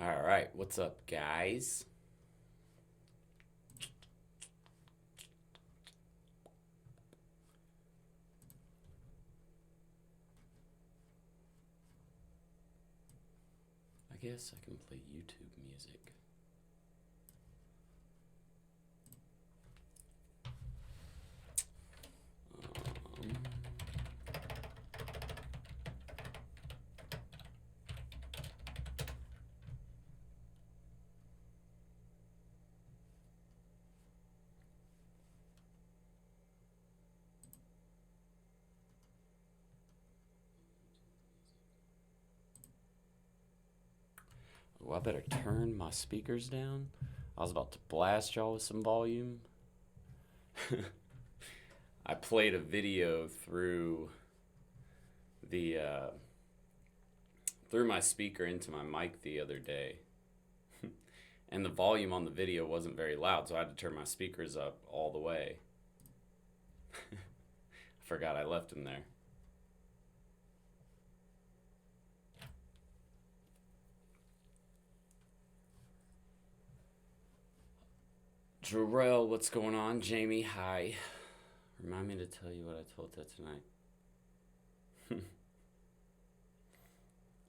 All right, what's up, guys? I guess I can play YouTube music. Oh, I better turn my speakers down. I was about to blast y'all with some volume. I played a video through the through my speaker into my mic the other day, and the volume on the video wasn't very loud, so I had to turn my speakers up all the way. I forgot I left them there. Jarrell, what's going on? Jamie, hi. Remind me to tell you what I told Ted tonight.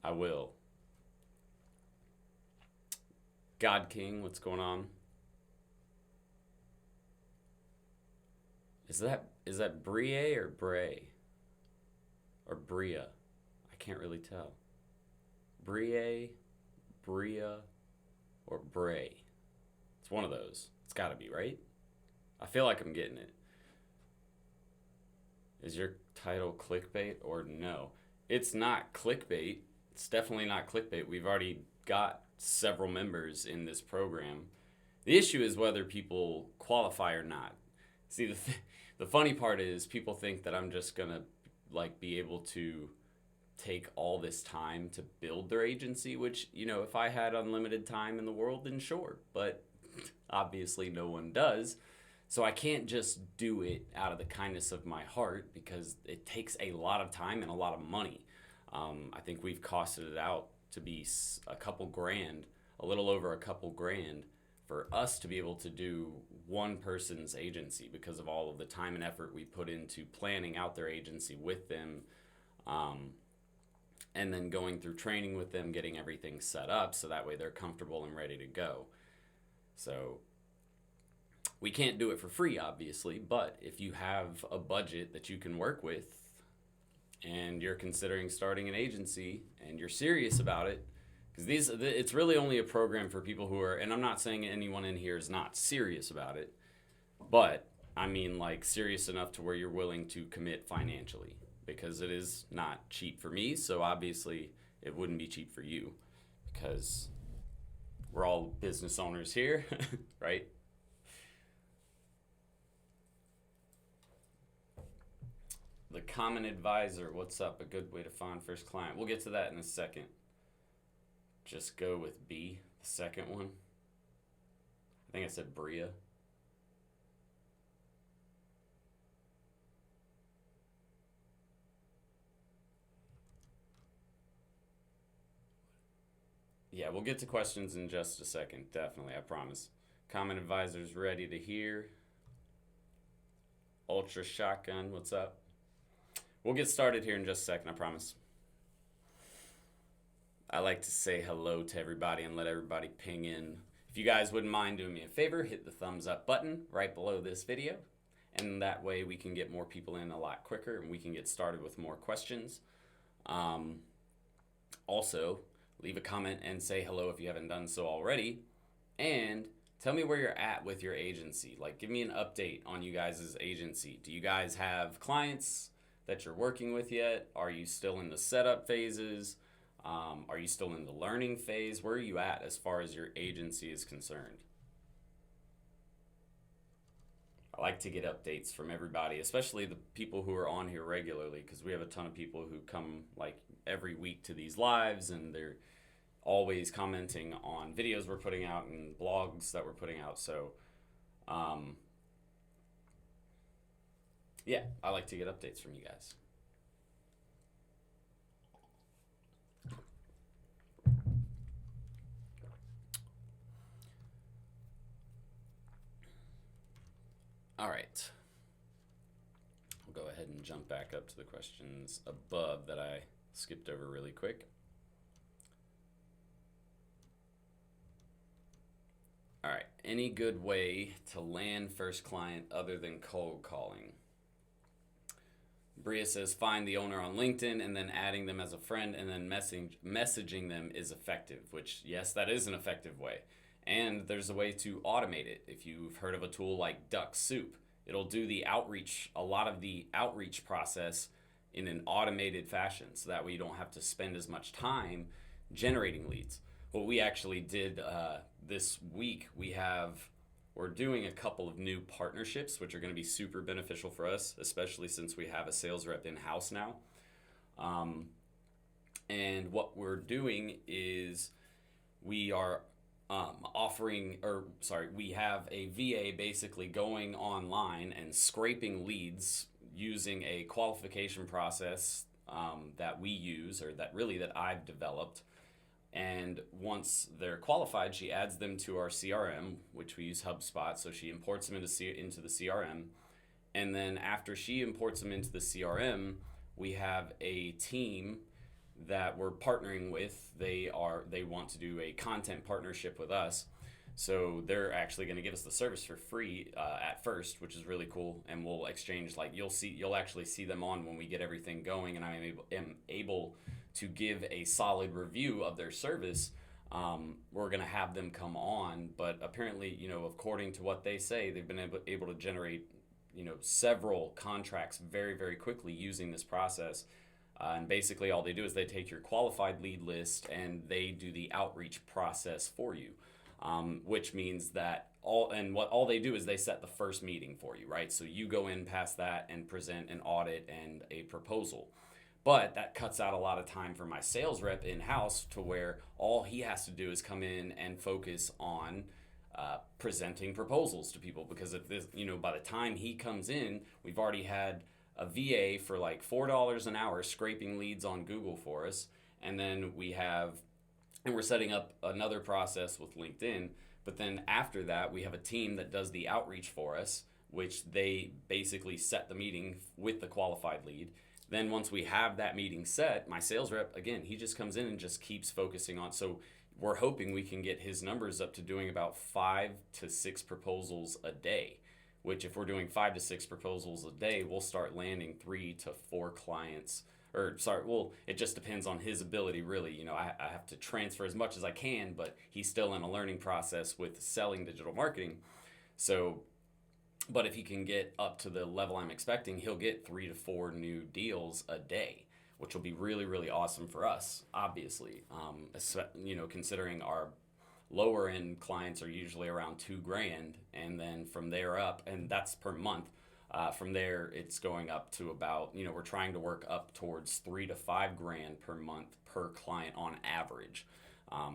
I will. God King, what's going on? Is that Brie or Bray? Or Bria? I can't really tell. Brie, Bria, or Bray? It's one of those. It's got to be, right? I feel like I'm getting it. Is your title clickbait or no? It's not clickbait. It's definitely not clickbait. We've already got several members in this program. The issue is whether people qualify or not. See, the funny part is people think that I'm just going to be able to take all this time to build their agency, which, if I had unlimited time in the world, then sure. But obviously no one does. So I can't just do it out of the kindness of my heart because it takes a lot of time and a lot of money. I think we've costed it out to be a couple grand, a little over a couple grand for us to be able to do one person's agency because of all of the time and effort we put into planning out their agency with them, and then going through training with them, getting everything set up so that way they're comfortable and ready to go. So we can't do it for free, obviously, but if you have a budget that you can work with and you're considering starting an agency and you're serious about it, because it's really only a program for people who are, and I'm not saying anyone in here is not serious about it, but I mean serious enough to where you're willing to commit financially, because it is not cheap for me, so obviously it wouldn't be cheap for you because we're all business owners here, right? The common advisor, what's up? A good way to find first client. We'll get to that in a second. Just go with B, the second one. I think I said Bria. Yeah, we'll get to questions in just a second. Definitely, I promise. Common advisor's ready to hear. Ultra Shotgun, what's up? We'll get started here in just a second, I promise. I like to say hello to everybody and let everybody ping in. If you guys wouldn't mind doing me a favor, hit the thumbs up button right below this video. And that way we can get more people in a lot quicker and we can get started with more questions. Also, leave a comment and say hello if you haven't done so already. And tell me where you're at with your agency. Give me an update on you guys' agency. Do you guys have clients that you're working with yet? Are you still in the setup phases? Are you still in the learning phase? Where are you at as far as your agency is concerned? I like to get updates from everybody, especially the people who are on here regularly, because we have a ton of people who come every week to these lives, and they're always commenting on videos we're putting out and blogs that we're putting out. So, yeah, I like to get updates from you guys. All right. We'll go ahead and jump back up to the questions above that I skipped over really quick. All right. Any good way to land first client other than cold calling? Bria says find the owner on LinkedIn and then adding them as a friend and then messaging them is effective, which, yes, that is an effective way. And there's a way to automate it. If you've heard of a tool like Duck Soup, it'll do the outreach, a lot of the outreach process in an automated fashion. So that way you don't have to spend as much time generating leads. What we actually did this week, we're doing a couple of new partnerships, which are going to be super beneficial for us, especially since we have a sales rep in-house now. And what we're doing is we are we have a VA basically going online and scraping leads using a qualification process that we use, or that I've developed. And once they're qualified, she adds them to our CRM, which we use HubSpot. So she imports them into the CRM. And then after she imports them into the CRM, we have a team that we're partnering with. They want to do a content partnership with us. So they're actually going to give us the service for free at first, which is really cool. And we'll exchange, like, you'll actually see them on when we get everything going, and I am able to give a solid review of their service. We're going to have them come on, but apparently, according to what they say, they've been able to generate, several contracts very, very quickly using this process. And basically all they do is they take your qualified lead list and they do the outreach process for you, which means that all they do is they set the first meeting for you, right? So you go in past that and present an audit and a proposal. But that cuts out a lot of time for my sales rep in-house, to where all he has to do is come in and focus on presenting proposals to people. Because if this, by the time he comes in, we've already had a VA for like $4 an hour scraping leads on Google for us. And then we're setting up another process with LinkedIn. But then after that, we have a team that does the outreach for us, which they basically set the meeting with the qualified lead. Then once we have that meeting set, my sales rep, again, he just comes in and just keeps focusing on. So we're hoping we can get his numbers up to doing about 5 to 6 proposals a day, which if we're doing 5 to 6 proposals a day, we'll start landing 3 to 4 clients. It just depends on his ability, really. I have to transfer as much as I can, but he's still in a learning process with selling digital marketing. But if he can get up to the level I'm expecting, he'll get 3 to 4 new deals a day, which will be really, really awesome for us, obviously. Considering our lower end clients are usually around $2,000, and then from there up, and that's per month. From there, it's going up to about, we're trying to work up towards $3,000 to $5,000 per month per client on average.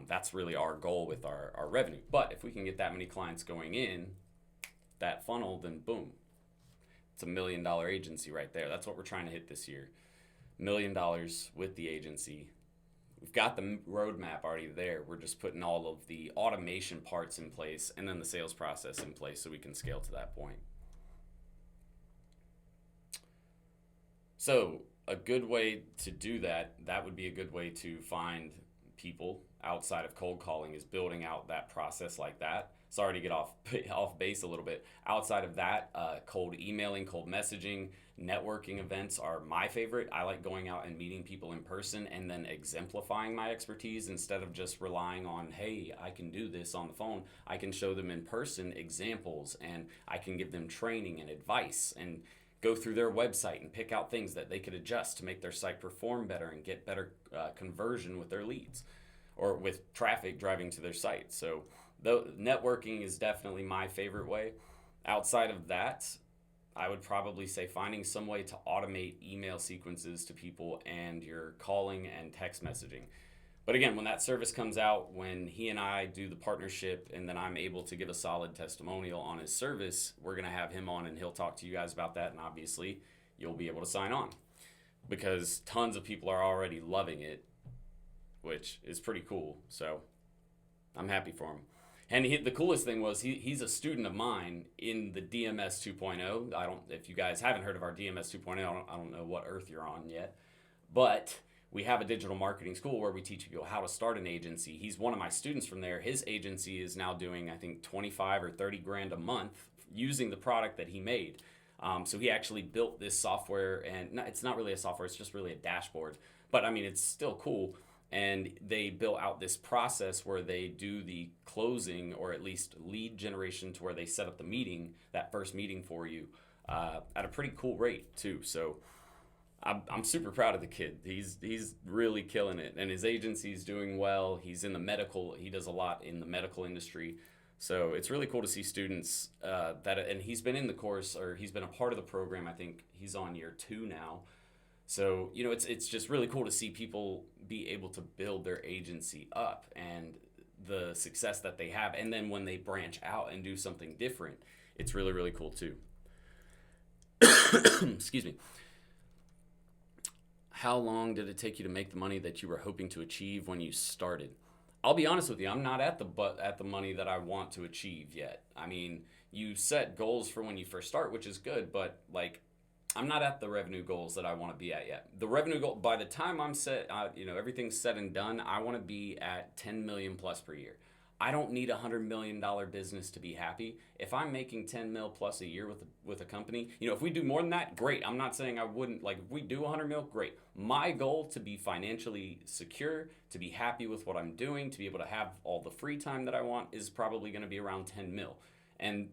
That's really our goal with our revenue. But if we can get that many clients going in that funnel, then boom, it's $1 million agency right there. That's what we're trying to hit this year. $1 million with the agency. We've got the roadmap already there. We're just putting all of the automation parts in place and then the sales process in place so we can scale to that point. So a good way to do that would be a good way to find people outside of cold calling, is building out that process like that. Sorry to get off base a little bit. Outside of that, cold emailing, cold messaging, networking events are my favorite. I like going out and meeting people in person and then exemplifying my expertise instead of just relying on, hey, I can do this on the phone. I can show them in person examples, and I can give them training and advice and go through their website and pick out things that they could adjust to make their site perform better and get better conversion with their leads or with traffic driving to their site. So networking is definitely my favorite way. Outside of that, I would probably say finding some way to automate email sequences to people and your calling and text messaging. But again, when that service comes out, when he and I do the partnership and then I'm able to give a solid testimonial on his service, we're going to have him on and he'll talk to you guys about that. And obviously you'll be able to sign on because tons of people are already loving it, which is pretty cool. So I'm happy for him. And the coolest thing was he's a student of mine in the DMS 2.0. I don't, if you guys haven't heard of our DMS 2.0, I don't know what earth you're on yet, but we have a digital marketing school where we teach people how to start an agency. He's one of my students from there. His agency is now doing, I think, 25 or 30 grand a month using the product that he made. So he actually built this software, and it's not really a software, it's just really a dashboard. But I mean, it's still cool. And they built out this process where they do the closing, or at least lead generation, to where they set up the meeting, that first meeting for you, at a pretty cool rate too. So I'm super proud of the kid. He's really killing it, and his agency's doing well. He's in the medical. He does a lot in the medical industry. So it's really cool to see students and he's been in the course, or he's been a part of the program. I think he's on year 2 now. So, you know, it's just really cool to see people be able to build their agency up and the success that they have. And then when they branch out and do something different, it's really, really cool too. Excuse me. How long did it take you to make the money that you were hoping to achieve when you started? I'll be honest with you, I'm not at the money that I want to achieve yet. I mean, you set goals for when you first start, which is good, but like, I'm not at the revenue goals that I want to be at yet. The revenue goal, by the time I'm set, everything's said and done, I want to be at 10 million plus per year. I don't need a $100 million business to be happy. If I'm making 10 mil plus a year with a company, you know, if we do more than that, great. I'm not saying I wouldn't, like, if we do 100 mil, great. My goal to be financially secure, to be happy with what I'm doing, to be able to have all the free time that I want is probably going to be around 10 mil. And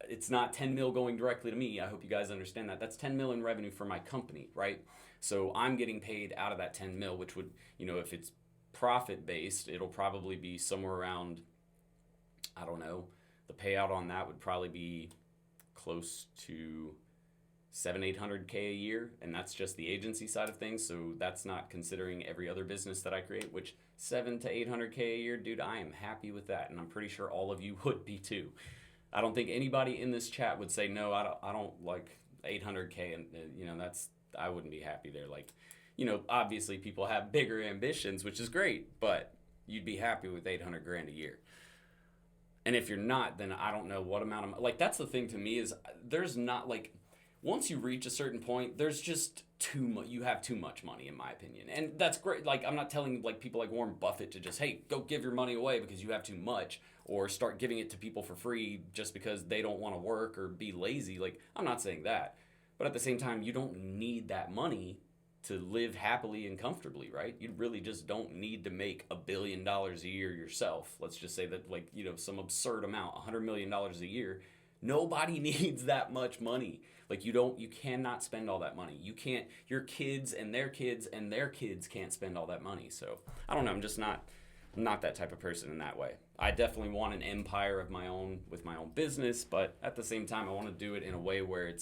it's not 10 mil going directly to me. I hope you guys understand that. That's 10 mil in revenue for my company, right? So I'm getting paid out of that 10 mil, which would, you know, if it's profit based, it'll probably be somewhere around, I don't know, the payout on that would probably be close to 800K a year, and that's just the agency side of things. So that's not considering every other business that I create, which 700 to 800K a year, dude, I am happy with that, and I'm pretty sure all of you would be too. I don't think anybody in this chat would say no. I don't like 800K, and you know, I wouldn't be happy there. Like, you know, obviously people have bigger ambitions, which is great, but you'd be happy with 800 grand a year. And if you're not, then I don't know what amount of, like, that's the thing to me is there's not, like, once you reach a certain point, there's just too much, you have too much money, in my opinion. And that's great. Like, I'm not telling, like, people like Warren Buffett to just, hey, go give your money away because you have too much, or start giving it to people for free just because they don't want to work or be lazy. Like, I'm not saying that. But at the same time, you don't need that money to live happily and comfortably, right? You really just don't need to make $1 billion a year yourself. Let's just say that, like, you know, some absurd amount, $100 million a year. Nobody needs that much money. Like, you cannot spend all that money. You can't, your kids and their kids and their kids can't spend all that money. So I don't know. I'm just not that type of person in that way. I definitely want an empire of my own with my own business, but at the same time, I want to do it in a way where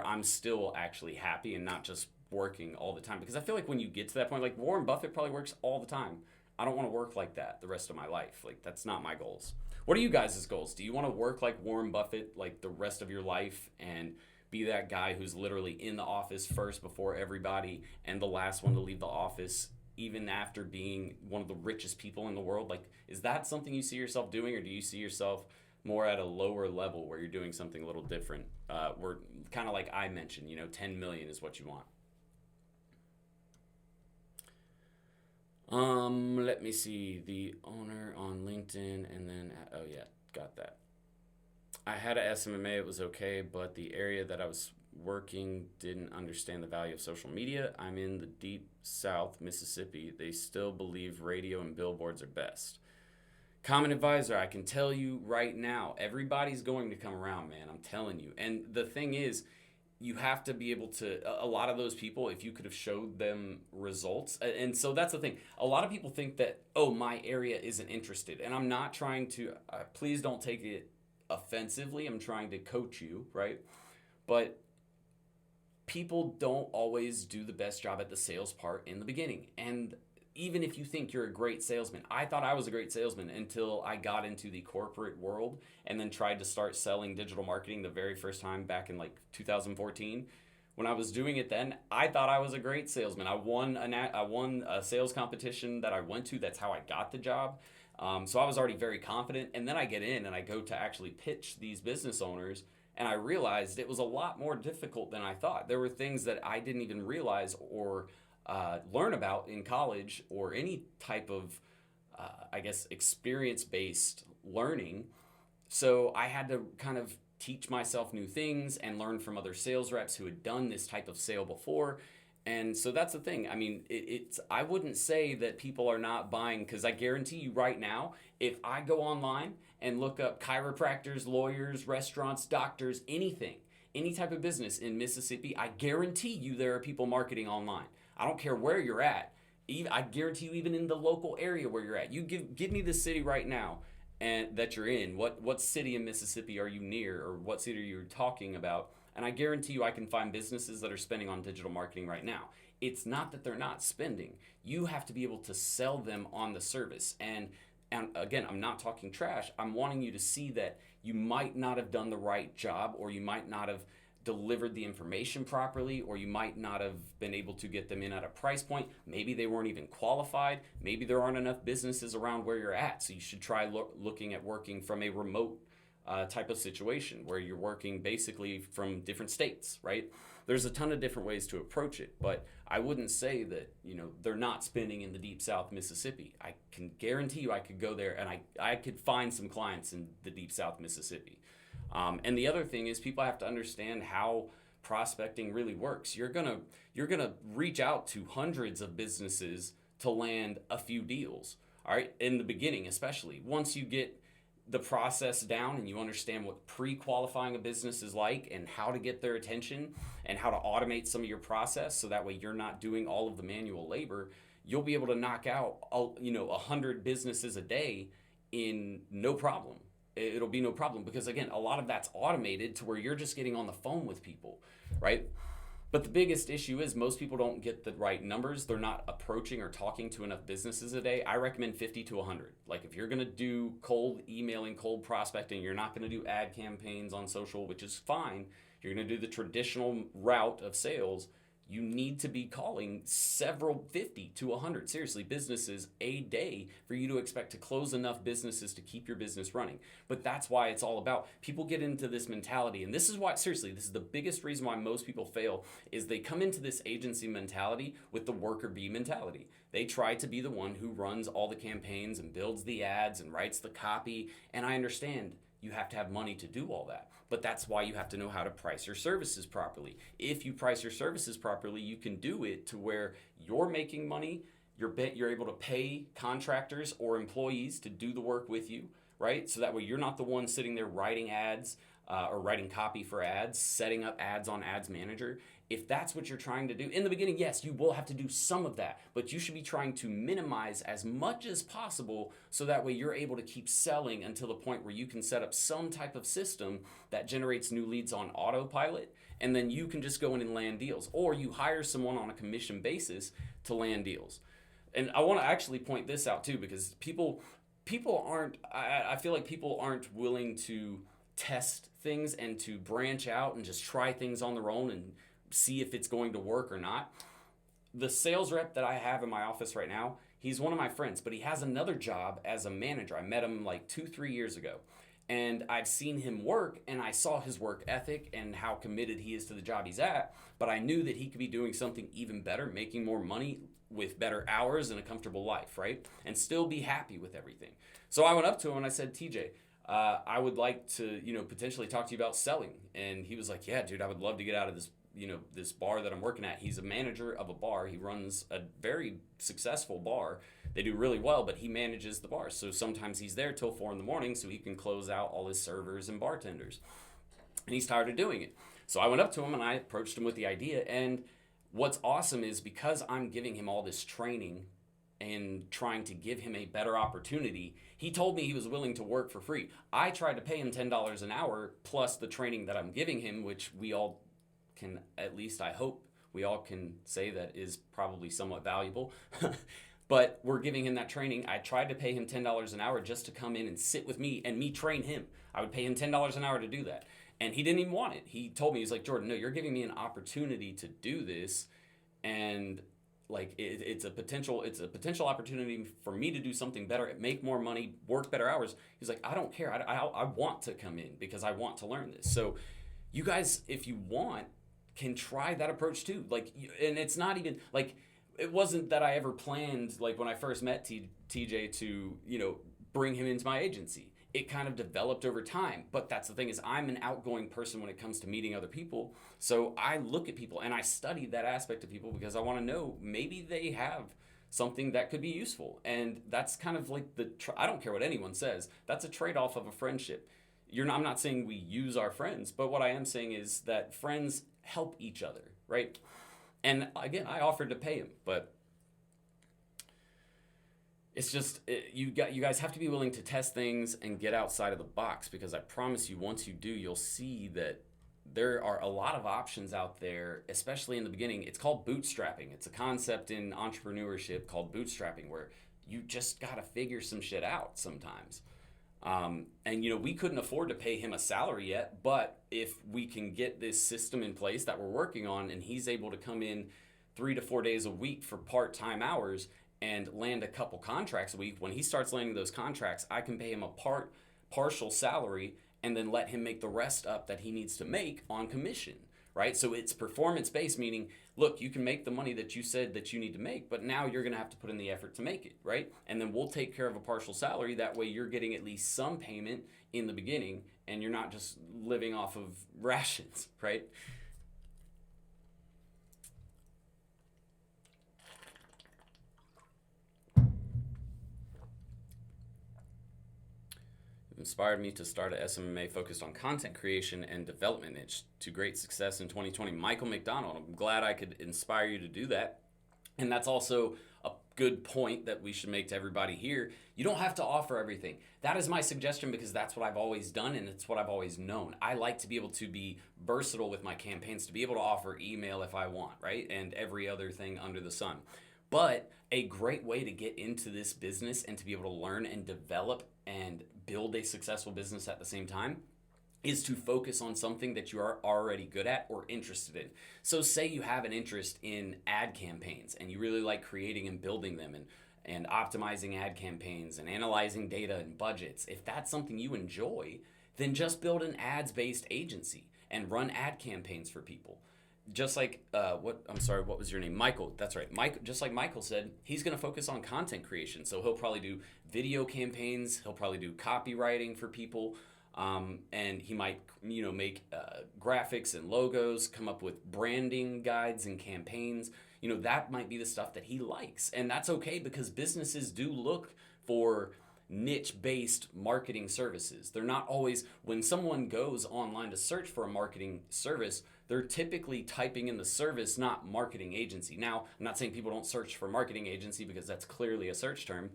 I'm still actually happy and not just working all the time. Because I feel like when you get to that point, like Warren Buffett probably works all the time. I don't want to work like that the rest of my life. Like, that's not my goals. What are you guys' goals? Do you want to work like Warren Buffett like the rest of your life and be that guy who's literally in the office first before everybody and the last one to leave the office even after being one of the richest people in the world? Like, is that something you see yourself doing, or do you see yourself more at a lower level where you're doing something a little different? Where kind of like I mentioned, you know, 10 million is what you want. Let me see. The owner on LinkedIn, and then, oh yeah, got that. I had a SMMA, it was okay, but the area that I was working didn't understand the value of social media. I'm in the deep South, Mississippi. They still believe radio and billboards are best. Common advisor, I can tell you right now, everybody's going to come around, man. I'm telling you. And the thing is, you have to be able to, a lot of those people, if you could have showed them results. And so that's the thing. A lot of people think that, oh, my area isn't interested. And I'm not trying to, please don't take it offensively. I'm trying to coach you, right? But people don't always do the best job at the sales part in the beginning. And even if you think you're a great salesman, I thought I was a great salesman until I got into the corporate world and then tried to start selling digital marketing the very first time back in like 2014. When I was doing it then, I thought I was a great salesman. I won a sales competition that I went to. That's how I got the job. So I was already very confident. And then I get in and I go to actually pitch these business owners. And I realized it was a lot more difficult than I thought. There were things that I didn't even realize or learn about in college or any type of, I guess, experience based learning. So I had to kind of teach myself new things and learn from other sales reps who had done this type of sale before. And so that's the thing. I mean, it's I wouldn't say that people are not buying, because I guarantee you right now, if I go online and look up chiropractors, lawyers, restaurants, doctors, anything, any type of business in Mississippi, I guarantee you there are people marketing online. I don't care where you're at. I guarantee you, even in the local area where you're at, you give me the city right now and that you're in. What city in Mississippi are you near, or what city are you talking about? And I guarantee you I can find businesses that are spending on digital marketing right now. It's not that they're not spending. You have to be able to sell them on the service. And again, I'm not talking trash. I'm wanting you to see that you might not have done the right job, or you might not have delivered the information properly, or you might not have been able to get them in at a price point. Maybe they weren't even qualified. Maybe there aren't enough businesses around where you're at. So you should try looking at working from a remote type of situation where you're working basically from different states, right? There's a ton of different ways to approach it, but I wouldn't say that, they're not spending in the deep South Mississippi. I can guarantee you I could go there and I could find some clients in the deep South Mississippi. And the other thing is, people have to understand how prospecting really works. You're gonna reach out to hundreds of businesses to land a few deals. All right, in the beginning, especially once you get the process down and you understand what pre-qualifying a business is like and how to get their attention and how to automate some of your process, so that way you're not doing all of the manual labor, you'll be able to knock out 100 businesses a day in no problem. It'll be no problem, because again, a lot of that's automated to where you're just getting on the phone with people, right? But the biggest issue is most people don't get the right numbers. They're not approaching or talking to enough businesses a day. I recommend 50 to 100. Like, if you're going to do cold emailing, cold prospecting, you're not going to do ad campaigns on social, which is fine. You're going to do the traditional route of sales. You need to be calling several 50 to 100, seriously, businesses a day for you to expect to close enough businesses to keep your business running. But that's why it's all about, people get into this mentality. And this is why, seriously, this is the biggest reason why most people fail, is they come into this agency mentality with the worker bee mentality. They try to be the one who runs all the campaigns and builds the ads and writes the copy. And I understand you have to have money to do all that. But that's why you have to know how to price your services properly. If you price your services properly, you can do it to where you're making money, you're able to pay contractors or employees to do the work with you, right? So that way you're not the one sitting there writing ads or writing copy for ads, setting up ads on Ads Manager. If that's what you're trying to do, in the beginning, yes, you will have to do some of that, but you should be trying to minimize as much as possible, so that way you're able to keep selling until the point where you can set up some type of system that generates new leads on autopilot, and then you can just go in and land deals, or you hire someone on a commission basis to land deals. And I want to actually point this out too, because people aren't, I feel like people aren't willing to test things and to branch out and just try things on their own and see if it's going to work or not. The sales rep that I have in my office right now, he's one of my friends, but he has another job as a manager. I met him like 2-3 years ago, and I've seen him work, and I saw his work ethic and how committed he is to the job he's at, but I knew that he could be doing something even better, making more money with better hours and a comfortable life, right? And still be happy with everything. So I went up to him and I said, TJ, I would like to, potentially talk to you about selling. And he was like, yeah, dude, I would love to get out of this, this bar that I'm working at. He's a manager of a bar. He runs a very successful bar. They do really well, but he manages the bar. So sometimes he's there till 4 a.m. so he can close out all his servers and bartenders. And he's tired of doing it. So I went up to him and I approached him with the idea. And what's awesome is, because I'm giving him all this training and trying to give him a better opportunity, he told me he was willing to work for free. I tried to pay him $10 an hour plus the training that I'm giving him, which we all can, at least I hope we all can say that is probably somewhat valuable. But we're giving him that training. I tried to pay him $10 an hour just to come in and sit with me and me train him. I would pay him $10 an hour to do that. And he didn't even want it. He told me, he's like, Jordan, no, you're giving me an opportunity to do this. And Like it's a potential opportunity for me to do something better, make more money, work better hours. He's like, I don't care. I want to come in because I want to learn this. So you guys, if you want, can try that approach too. Like, and it's not even like, it wasn't that I ever planned, like when I first met TJ, to, bring him into my agency. It kind of developed over time. But that's the thing, is I'm an outgoing person when it comes to meeting other people. So I look at people and I study that aspect of people because I want to know maybe they have something that could be useful. And that's kind of like I don't care what anyone says. That's a trade-off of a friendship. I'm not saying we use our friends, but what I am saying is that friends help each other, right? And again, I offered to pay him, but it's just you guys have to be willing to test things and get outside of the box, because I promise you, once you do, you'll see that there are a lot of options out there, especially in the beginning. It's called bootstrapping. It's a concept in entrepreneurship called bootstrapping, where you just got to figure some shit out sometimes. And we couldn't afford to pay him a salary yet, but if we can get this system in place that we're working on, and he's able to come in 3 to 4 days a week for part-time hours and land a couple contracts a week, when he starts landing those contracts, I can pay him a partial salary and then let him make the rest up that he needs to make on commission, right? So it's performance-based, meaning, look, you can make the money that you said that you need to make, but now you're going to have to put in the effort to make it, right? And then we'll take care of a partial salary. That way you're getting at least some payment in the beginning, and you're not just living off of rations, right? Inspired me to start a SMMA focused on content creation and development. It's to great success in 2020. Michael McDonald, I'm glad I could inspire you to do that. And that's also a good point that we should make to everybody here. You don't have to offer everything. That is my suggestion, because that's what I've always done and it's what I've always known. I like to be able to be versatile with my campaigns, to be able to offer email if I want, right? And every other thing under the sun. But a great way to get into this business and to be able to learn and develop and build a successful business at the same time is to focus on something that you are already good at or interested in. So say you have an interest in ad campaigns and you really like creating and building them, and optimizing ad campaigns and analyzing data and budgets. If that's something you enjoy, then just build an ads-based agency and run ad campaigns for people. Just like, what was your name? Michael, that's right. Just like Michael said, he's going to focus on content creation. So he'll probably do video campaigns. He'll probably do copywriting for people. And he might, make graphics and logos, come up with branding guides and campaigns. That might be the stuff that he likes. And that's okay, because businesses do look for niche-based marketing services. They're not always, when someone goes online to search for a marketing service, they're typically typing in the service, not marketing agency. Now, I'm not saying people don't search for marketing agency, because that's clearly a search term,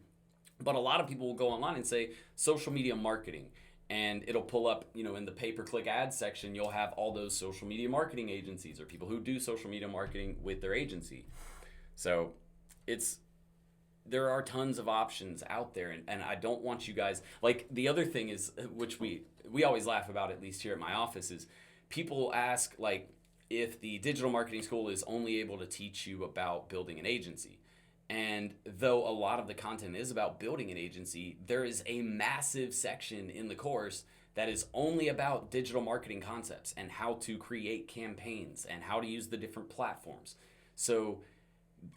but a lot of people will go online and say social media marketing, and it'll pull up, in the pay-per-click ad section, you'll have all those social media marketing agencies or people who do social media marketing with their agency. So there are tons of options out there, and I don't want you guys, like, the other thing is, which we always laugh about, at least here at my office, is people ask, like, if the digital marketing school is only able to teach you about building an agency. And though a lot of the content is about building an agency, there is a massive section in the course that is only about digital marketing concepts and how to create campaigns and how to use the different platforms. So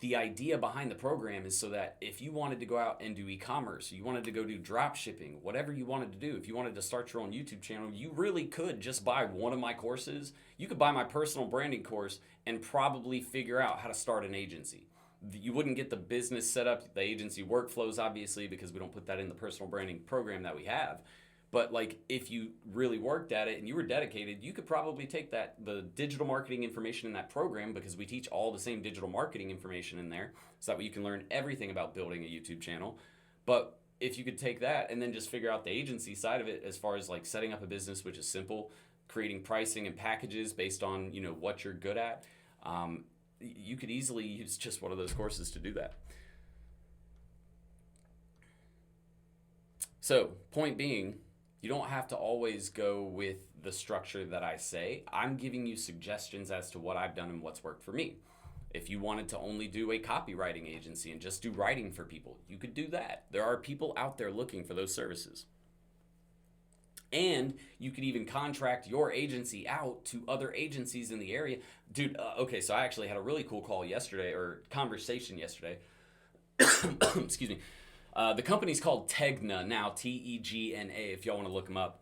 the idea behind the program is so that if you wanted to go out and do e-commerce, you wanted to go do drop shipping, whatever you wanted to do, if you wanted to start your own YouTube channel, you really could just buy one of my courses. You could buy my personal branding course and probably figure out how to start an agency. You wouldn't get the business set up, the agency workflows, obviously, because we don't put that in the personal branding program that we have. But like, if you really worked at it and you were dedicated, you could probably take the digital marketing information in that program, because we teach all the same digital marketing information in there, so that way you can learn everything about building a YouTube channel. But if you could take that and then just figure out the agency side of it, as far as like setting up a business, which is simple, creating pricing and packages based on, what you're good at, you could easily use just one of those courses to do that. So, point being, you don't have to always go with the structure that I say. I'm giving you suggestions as to what I've done and what's worked for me. If you wanted to only do a copywriting agency and just do writing for people, you could do that. There are people out there looking for those services. And you could even contract your agency out to other agencies in the area. Dude, okay, so I actually had a really cool call yesterday, or conversation yesterday. Excuse me. The company's called Tegna now, Tegna, if y'all want to look them up.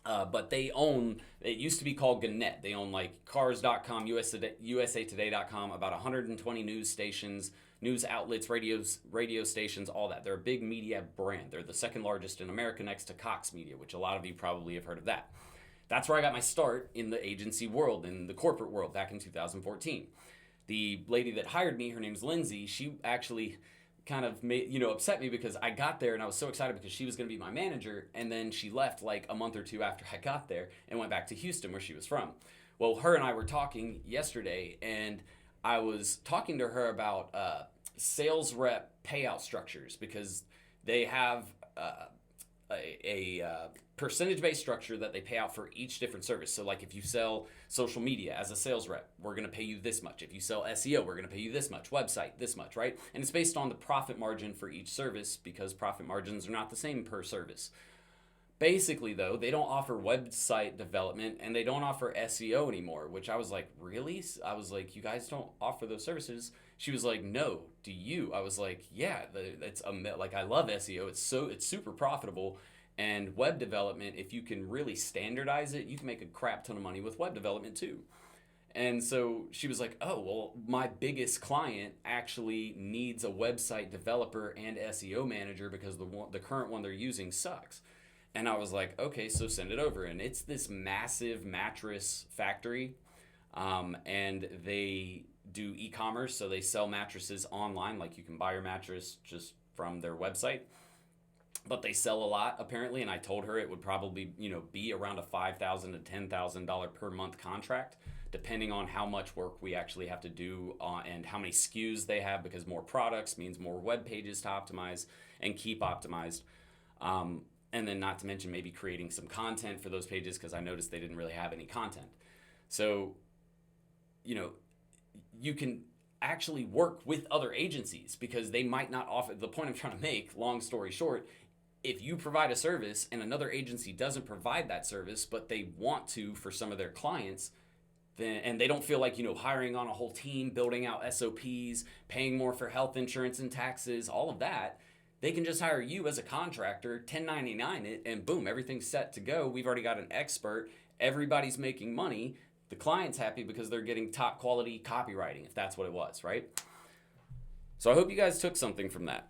But they own, it used to be called Gannett. They own like cars.com, usatoday.com, about 120 news stations, news outlets, radio stations, all that. They're a big media brand. They're the second largest in America next to Cox Media, which a lot of you probably have heard of that. That's where I got my start in the agency world, in the corporate world, back in 2014. The lady that hired me, her name's Lindsay, she actually kind of made, upset me because I got there and I was so excited because she was going to be my manager, and then she left like a month or two after I got there and went back to Houston, where she was from. Well, her and I were talking yesterday, and I was talking to her about sales rep payout structures, because they have a percentage-based structure that they pay out for each different service. So like if you sell social media as a sales rep, we're going to pay you this much. If you sell SEO, we're going to pay you this much. Website, this much, right? And it's based on the profit margin for each service, because profit margins are not the same per service. Basically, though, they don't offer website development and they don't offer SEO anymore, which I was like, really? I was like, you guys don't offer those services? She was like, no, do you? I was like, yeah, I love SEO. It's super profitable. And web development, if you can really standardize it, you can make a crap ton of money with web development too. And so she was like, oh, well, my biggest client actually needs a website developer and SEO manager because the current one they're using sucks. And I was like, okay, so send it over. And it's this massive mattress factory, and they do e-commerce, so they sell mattresses online. Like you can buy your mattress just from their website. But they sell a lot, apparently, and I told her it would probably, be around a $5,000 to $10,000 per month contract, depending on how much work we actually have to do and how many SKUs they have, because more products means more web pages to optimize and keep optimized. And then not to mention maybe creating some content for those pages, because I noticed they didn't really have any content. So, you can actually work with other agencies because they might not offer. The point I'm trying to make, long story short, if you provide a service and another agency doesn't provide that service, but they want to for some of their clients, then, and they don't feel like, hiring on a whole team, building out SOPs, paying more for health insurance and taxes, all of that, they can just hire you as a contractor, 1099 it, and boom, everything's set to go. We've already got an expert. Everybody's making money. The client's happy because they're getting top quality copywriting, if that's what it was, right? So I hope you guys took something from that.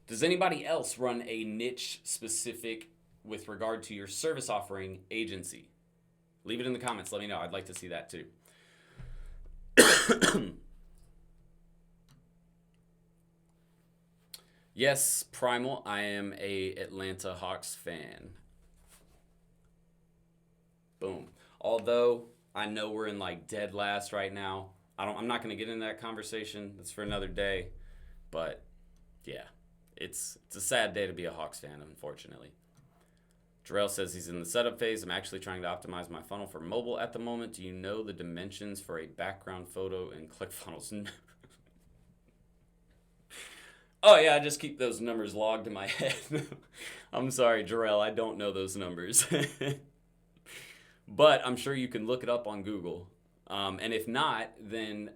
Does anybody else run a niche specific with regard to your service offering agency? Leave it in the comments. Let me know. I'd like to see that too. Yes, Primal, I am a Atlanta Hawks fan. Boom. Although I know we're in like dead last right now. I'm not going to get into that conversation. That's for another day. But yeah, it's a sad day to be a Hawks fan, unfortunately. Jarrell says he's in the setup phase. I'm actually trying to optimize my funnel for mobile at the moment. Do you know the dimensions for a background photo in ClickFunnels? Oh yeah, I just keep those numbers logged in my head. I'm sorry, Jarrell, I don't know those numbers. But I'm sure you can look it up on Google. And if not, then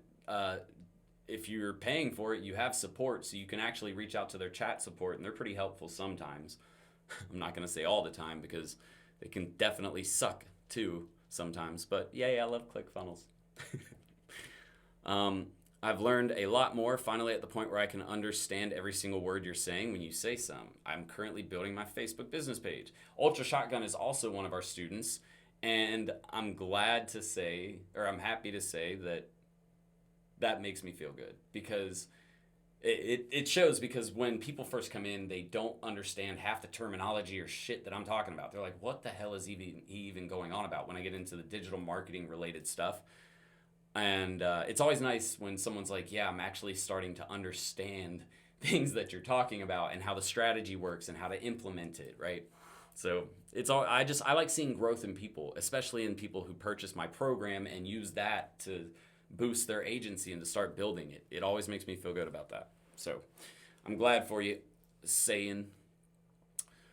if you're paying for it, you have support, so you can actually reach out to their chat support, and they're pretty helpful sometimes. I'm not going to say all the time because they can definitely suck too sometimes. But yeah, I love ClickFunnels. I've learned a lot more, finally at the point where I can understand every single word you're saying when you say some. I'm currently building my Facebook business page. Ultra Shotgun is also one of our students, and I'm happy to say that that makes me feel good, because it shows, because when people first come in, they don't understand half the terminology or shit that I'm talking about. They're like, what the hell is even going on about when I get into the digital marketing related stuff? And it's always nice when someone's like, yeah, I'm actually starting to understand things that you're talking about and how the strategy works and how to implement it, right? So I like seeing growth in people, especially in people who purchase my program and use that to boost their agency and to start building it. It always makes me feel good about that. So I'm glad for you, saying.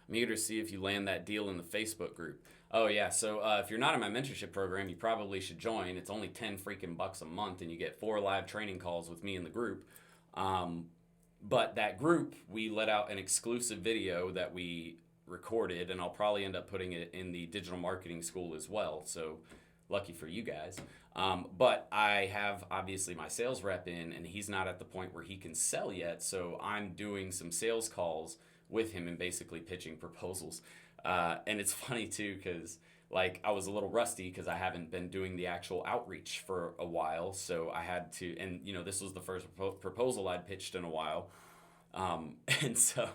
I'm eager to see if you land that deal in the Facebook group. Oh yeah, so if you're not in my mentorship program, you probably should join. It's only 10 freaking bucks a month, and you get 4 live training calls with me in the group. But that group, we let out an exclusive video that we recorded, and I'll probably end up putting it in the digital marketing school as well. So lucky for you guys. But I have obviously my sales rep in, and he's not at the point where he can sell yet. So I'm doing some sales calls with him and basically pitching proposals. And it's funny too, because like I was a little rusty because I haven't been doing the actual outreach for a while. So I had to, and you know, this was the first proposal I'd pitched in a while. And so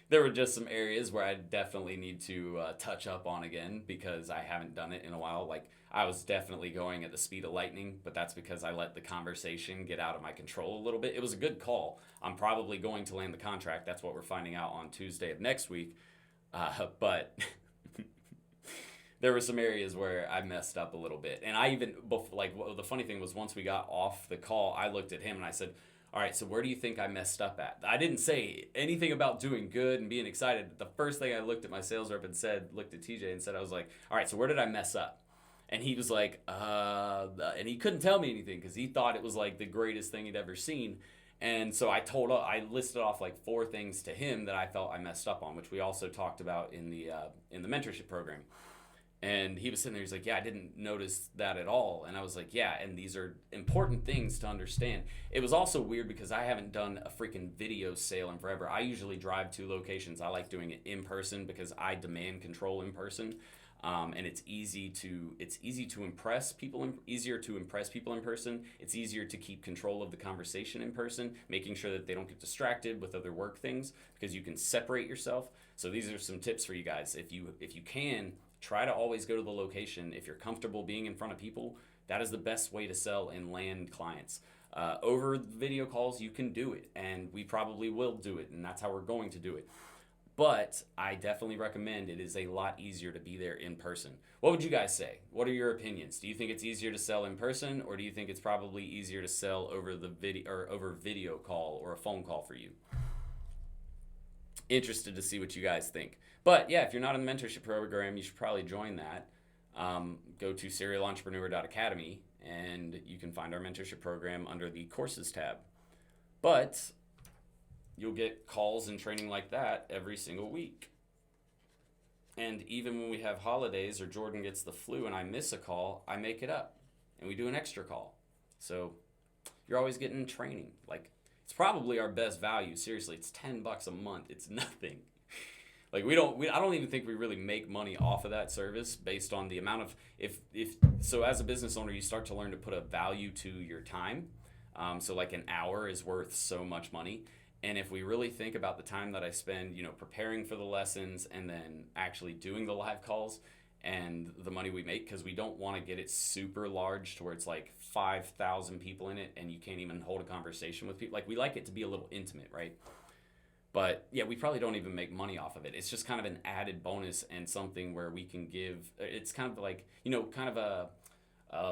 there were just some areas where I definitely need to touch up on again because I haven't done it in a while. Like I was definitely going at the speed of lightning, but that's because I let the conversation get out of my control a little bit. It was a good call. I'm probably going to land the contract. That's what we're finding out on Tuesday of next week. But there were some areas where I messed up a little bit. And I even, like, the funny thing was once we got off the call, I looked at him and I said, all right, so where do you think I messed up at? I didn't say anything about doing good and being excited. The first thing I looked at my sales rep and said, looked at TJ and said, I was like, all right, so where did I mess up? And he was like, and he couldn't tell me anything because he thought it was like the greatest thing he'd ever seen. And so I listed off like 4 things to him that I felt I messed up on, which we also talked about in the mentorship program. And he was sitting there, he's like, yeah, I didn't notice that at all. And I was like, yeah, and these are important things to understand. It was also weird because I haven't done a freaking video sale in forever. I usually drive to locations. I like doing it in person because I demand control in person. And it's easy to impress people, easier to impress people in person. It's easier to keep control of the conversation in person, making sure that they don't get distracted with other work things because you can separate yourself. So these are some tips for you guys. If you can, try to always go to the location. If you're comfortable being in front of people, that is the best way to sell and land clients. Over video calls, you can do it, and we probably will do it, and that's how we're going to do it. But I definitely recommend it is a lot easier to be there in person. What would you guys say? What are your opinions? Do you think it's easier to sell in person, or do you think it's probably easier to sell over the video or over video call or a phone call for you? Interested to see what you guys think. But yeah, if you're not in the mentorship program, you should probably join that. Go to serialentrepreneur.academy and you can find our mentorship program under the courses tab. But you'll get calls and training like that every single week. And even when we have holidays or Jordan gets the flu and I miss a call, I make it up and we do an extra call. So you're always getting training. Like, it's probably our best value. Seriously, it's $10 a month. It's nothing. Like I don't even think we really make money off of that service based on the amount of, so as a business owner, you start to learn to put a value to your time. So like an hour is worth so much money. And if we really think about the time that I spend, preparing for the lessons and then actually doing the live calls and the money we make, because we don't want to get it super large to where it's like 5,000 people in it and you can't even hold a conversation with people. Like, we like it to be a little intimate, right? But yeah, we probably don't even make money off of it. It's just kind of an added bonus and something where we can give, it's kind of like, kind of a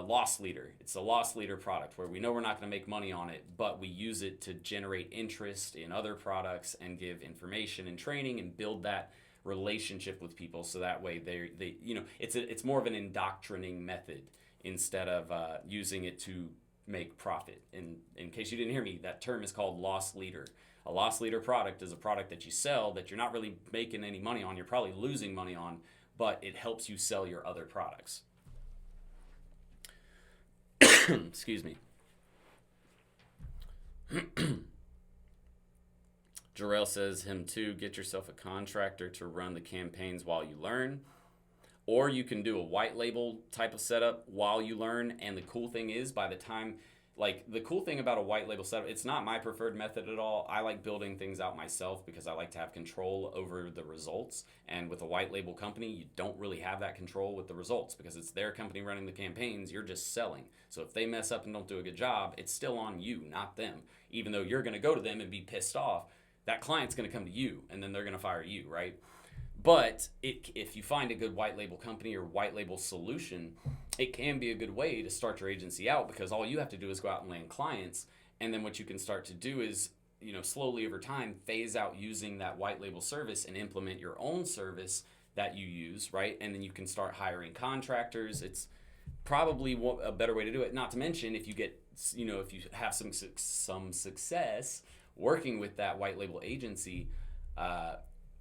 loss leader. It's a loss leader product where we know we're not going to make money on it, but we use it to generate interest in other products and give information and training and build that relationship with people. So that way it's more of an indoctrinating method instead of using it to make profit. In case you didn't hear me, that term is called loss leader. A loss leader product is a product that you sell that you're not really making any money on. You're probably losing money on, but it helps you sell your other products. Excuse me. Jarrell says him too, get yourself a contractor to run the campaigns while you learn. Or you can do a white label type of setup while you learn. And the cool thing is, the cool thing about a white label setup, it's not my preferred method at all. I like building things out myself because I like to have control over the results. And with a white label company, you don't really have that control with the results because it's their company running the campaigns. You're just selling. So if they mess up and don't do a good job, it's still on you, not them. Even though you're going to go to them and be pissed off, that client's going to come to you and then they're going to fire you, right? But if you find a good white label company or white label solution, it can be a good way to start your agency out, because all you have to do is go out and land clients. And then what you can start to do is, slowly over time, phase out using that white label service and implement your own service that you use, right? And then you can start hiring contractors. It's probably a better way to do it. Not to mention, if you get, if you have some success working with that white label agency,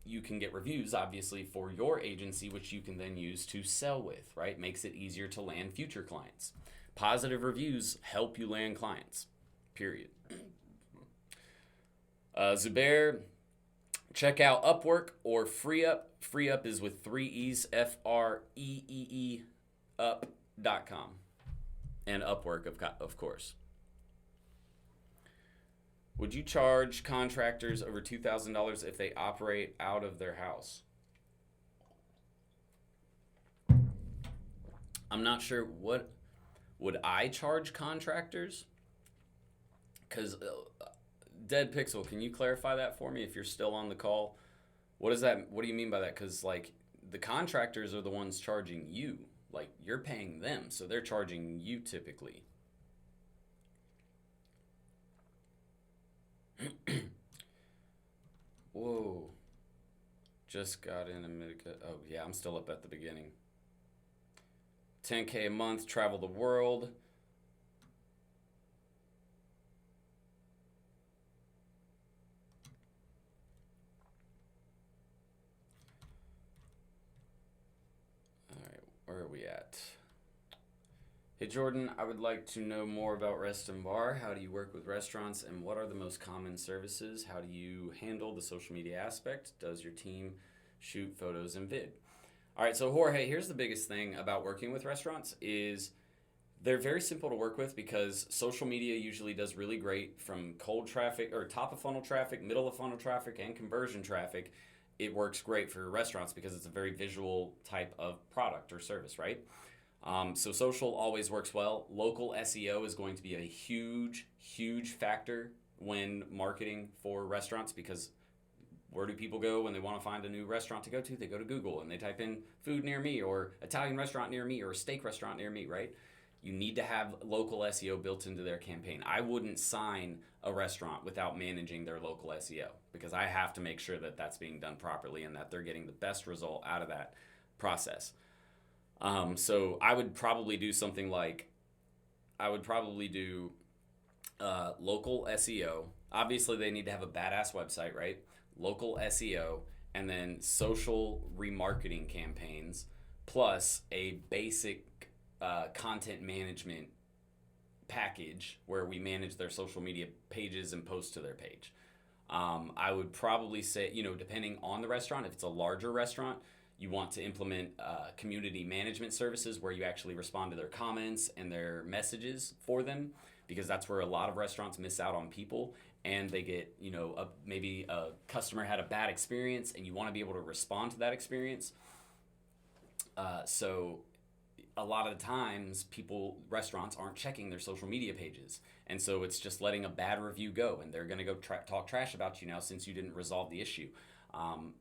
you can get reviews, obviously, for your agency, which you can then use to sell with, right? Makes it easier to land future clients. Positive reviews help you land clients, period. Zubair, check out Upwork or FreeUp. FreeUp is with 3 E's, FREEE, up.com. And Upwork, of course. Would you charge contractors over $2,000 if they operate out of their house? I'm not sure. What would I charge contractors? Because Dead Pixel, can you clarify that for me if you're still on the call? What is that? What do you mean by that? Because like the contractors are the ones charging you. Like you're paying them, so they're charging you typically. Whoa. Just got in a minute. Oh, yeah, I'm still up at the beginning. 10K a month, travel the world. All right, where are we at? Hey Jordan, I would like to know more about Rest and Bar. How do you work with restaurants and what are the most common services? How do you handle the social media aspect? Does your team shoot photos and vid? All right, so Jorge, here's the biggest thing about working with restaurants is they're very simple to work with because social media usually does really great from cold traffic or top of funnel traffic, middle of funnel traffic, and conversion traffic. It works great for restaurants because it's a very visual type of product or service, right? So social always works well. Local SEO is going to be a huge, huge factor when marketing for restaurants because where do people go when they want to find a new restaurant to go to? They go to Google and they type in food near me or Italian restaurant near me or a steak restaurant near me, right? You need to have local SEO built into their campaign. I wouldn't sign a restaurant without managing their local SEO because I have to make sure that that's being done properly and that they're getting the best result out of that process. So I would probably do something like, local SEO. Obviously, they need to have a badass website, right? Local SEO, and then social remarketing campaigns, plus a basic content management package where we manage their social media pages and post to their page. I would probably say, depending on the restaurant, if it's a larger restaurant, you want to implement community management services where you actually respond to their comments and their messages for them because that's where a lot of restaurants miss out on people and they get, maybe a customer had a bad experience and you want to be able to respond to that experience. So a lot of the times restaurants aren't checking their social media pages. And so it's just letting a bad review go and they're going to go talk trash about you now since you didn't resolve the issue.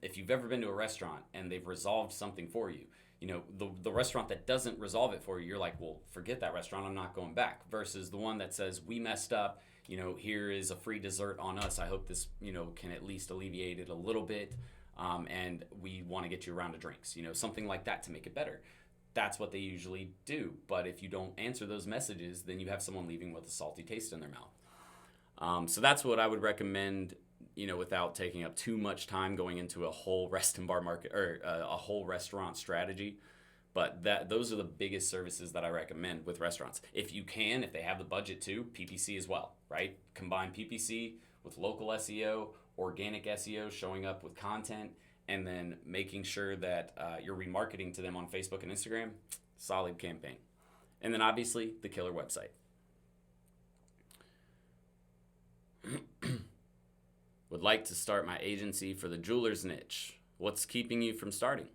If you've ever been to a restaurant and they've resolved something for you, the restaurant that doesn't resolve it for you, you're like, well, forget that restaurant, I'm not going back. Versus the one that says, we messed up, here is a free dessert on us. I hope this, can at least alleviate it a little bit. And we want to get you a round of drinks, something like that to make it better. That's what they usually do. But if you don't answer those messages, then you have someone leaving with a salty taste in their mouth. So that's what I would recommend, without taking up too much time going into a whole rest and bar market or a whole restaurant strategy. But those are the biggest services that I recommend with restaurants. If they have the budget to, PPC as well, right? Combine PPC with local SEO, organic SEO, showing up with content, and then making sure that you're remarketing to them on Facebook and Instagram. Solid campaign. And then obviously the killer website. Would like to start my agency for the jeweler's niche. What's keeping you from starting?